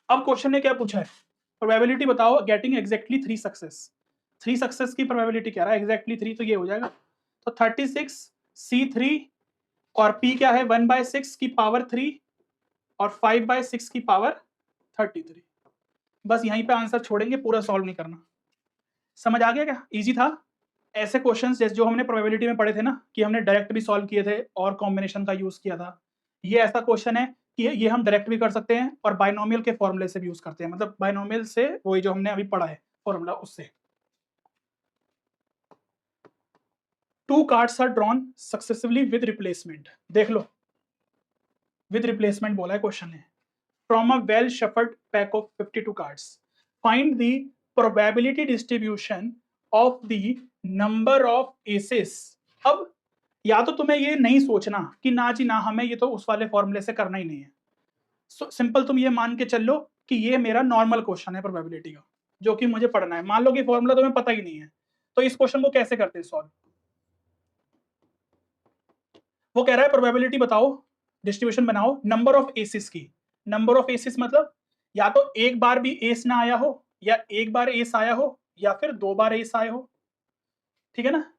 अब क्वेश्चन ने क्या पूछा है, प्रोबेबिलिटी बताओ गेटिंग एग्जैक्टली 3 सक्सेस। 3 सक्सेस की प्रोबेबिलिटी क्या है, एग्जैक्टली 3, तो ये हो जाएगा, तो 36 c3 और p क्या है 1/6 की पावर 3 और 5/6 की पावर 33। बस यहीं पे आंसर छोड़ेंगे, पूरा सॉल्व नहीं करना। समझ आ गया क्या, इजी था। ऐसे क्वेश्चंस जैसे जो हमने प्रोबेबिलिटी में पढ़े थे ना, कि हमने डायरेक्ट भी सॉल्व किए थे और कॉम्बिनेशन का यूज किया था, ये ऐसा क्वेश्चन है कि ये हम डायरेक्ट भी कर सकते हैं और बाइनोमियल के फॉर्मूले से भी यूज करते हैं, मतलब बाइनोमियल से वही जो हमने अभी पढ़ा है फॉर्मूला उससे। 2 cards are drawn successively with replacement, देख लो विद रिप्लेसमेंट बोला है क्वेश्चन ने, from a well shuffled pack of 52 cards, find the probability distribution of the number of aces. अब या तो तुम्हें ये नहीं सोचना कि ना जी ना, हमें ये तो उस वाले फॉर्मूले से करना ही नहीं है, सिंपल तुम ये मान के चल लो कि ये मेरा नॉर्मल क्वेश्चन है प्रोबेबिलिटी का जो कि मुझे पढ़ना है। मान लो कि फॉर्मूला तुम्हें पता ही नहीं है, तो इस क्वेश्चन को कैसे करते हैं सॉल्व। वो कह रहा है प्रोबेबिलिटी बताओ, डिस्ट्रीब्यूशन बनाओ नंबर ऑफ एसिस की। नंबर ऑफ एसिस मतलब या तो एक बार भी एस ना आया हो, या एक बार एस आया हो, या फिर 2 बार एस आए हो, ठीक है ना,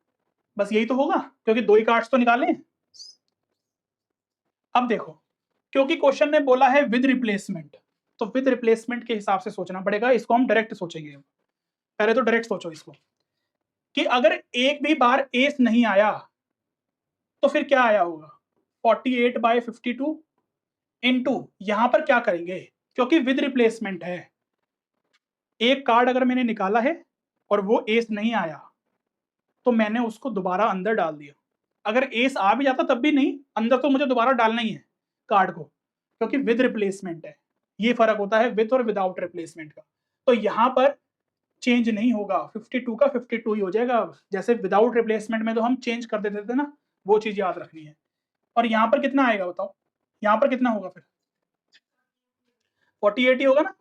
बस यही तो होगा क्योंकि 2 ही कार्ड्स तो निकाले। अब देखो, क्योंकि क्वेश्चन ने बोला है विद रिप्लेसमेंट, तो विद रिप्लेसमेंट के हिसाब से सोचना पड़ेगा। इसको हम डायरेक्ट सोचेंगे, पहले तो डायरेक्ट सोचो इसको कि अगर एक भी बार एस नहीं आया तो फिर क्या आया होगा, 48/52 इनटू, यहां पर क्या करेंगे क्योंकि विद रिप्लेसमेंट है, एक कार्ड अगर मैंने निकाला है और वो एस नहीं आया तो मैंने उसको दोबारा अंदर डाल दिया। अगर एस आ भी जाता तब भी नहीं, अंदर तो मुझे दोबारा डालना ही है कार्ड को, क्योंकि विद रिप्लेसमेंट है। ये फर्क होता है विद और विदाउट रिप्लेसमेंट का। तो यहां पर चेंज नहीं होगा, 52 का 52 ही हो जाएगा। जैसे विदाउट रिप्लेसमेंट में तो हम चेंज कर देते थे ना, वो चीज याद रखनी है। और यहाँ पर कितना आएगा बताओ, यहाँ पर कितना होगा फिर 48 ही होगा ना,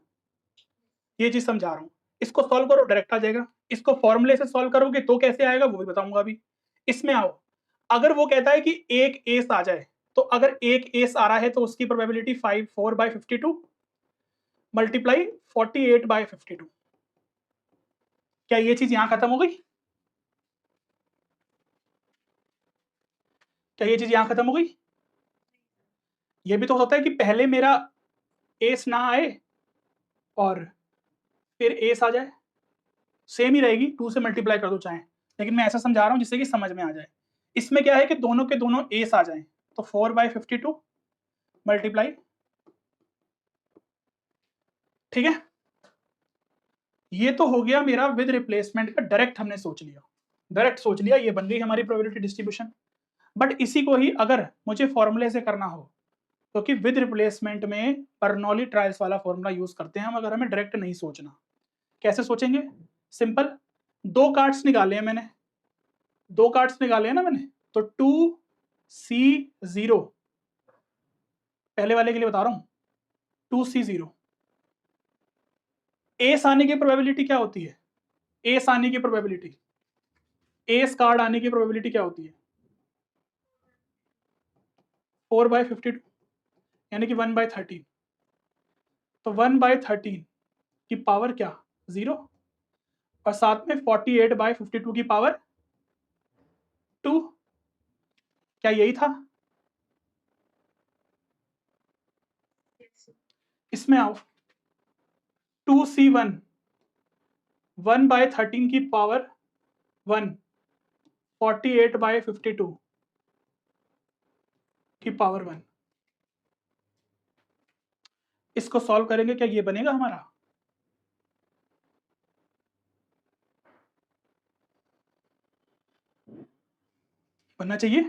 ये चीज समझा रहा हूँ। इसको सॉल्व करो डायरेक्ट आ जाएगा, इसको फॉर्मूले से सॉल्व करोगे तो कैसे आएगा वो भी बताऊंगा अभी। इसमें आओ, अगर वो कहता है कि एक एस आ जाए, तो अगर एक एस आ रहा है तो उसकी प्रोबेबिलिटी 4/52 मल्टीप्लाई 48/52। क्या ये चीज यहां खत्म हो गई, क्या ये चीज यहां खत्म हो गई। ये भी तो होता है कि पहले मेरा एस ना आए और फिर एस आ जाए, सेम ही रहेगी, 2 से मल्टीप्लाई कर दो चाहे, लेकिन मैं ऐसा समझा रहा हूं जिससे कि समझ में आ जाए। इसमें क्या है कि दोनों के दोनों एस आ जाए, तो 4/52 मल्टीप्लाई, ठीक है। ये तो हो गया मेरा विद रिप्लेसमेंट का, डायरेक्ट हमने सोच लिया, डायरेक्ट सोच लिया, ये बन गई हमारी प्रोबेबिलिटी डिस्ट्रीब्यूशन। बट इसी को ही अगर मुझे फॉर्मूले से करना हो, क्योंकि विद रिप्लेसमेंट में बर्नौली ट्रायल्स वाला फॉर्मूला यूज करते हैं हम, अगर हमें डायरेक्ट नहीं सोचना। कैसे सोचेंगे, सिंपल, 2 कार्ड्स निकाले हैं मैंने, 2 कार्ड्स निकाले हैं ना मैंने, तो 2C0, पहले वाले के लिए बता रहा हूं, 2C0, एस आने की प्रोबेबिलिटी क्या होती है, एस आने की प्रोबेबिलिटी, एस कार्ड आने की प्रोबेबिलिटी क्या होती है 4/52, यानी कि 1/13। तो 1/13 की पावर क्या 0, और साथ में 48/52 की पावर 2, क्या यही था। इसमें आओ, 2C1 1/13 की पावर 1, 48/52 की पावर 1, इसको सॉल्व करेंगे, क्या ये बनेगा हमारा, बनना चाहिए।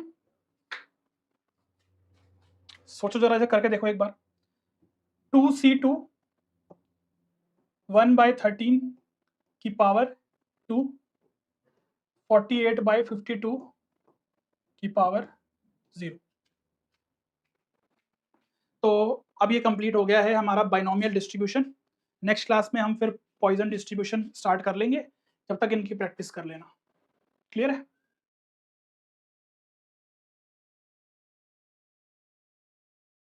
सोचो जरा, इसे करके देखो एक बार, 2C2 1/13 की पावर 2, 48/52 की पावर 0। तो अब ये कंप्लीट हो गया है हमारा बाइनोमियल डिस्ट्रीब्यूशन। नेक्स्ट क्लास में हम फिर पॉइजन डिस्ट्रीब्यूशन स्टार्ट कर लेंगे, जब तक इनकी प्रैक्टिस कर लेना। क्लियर है।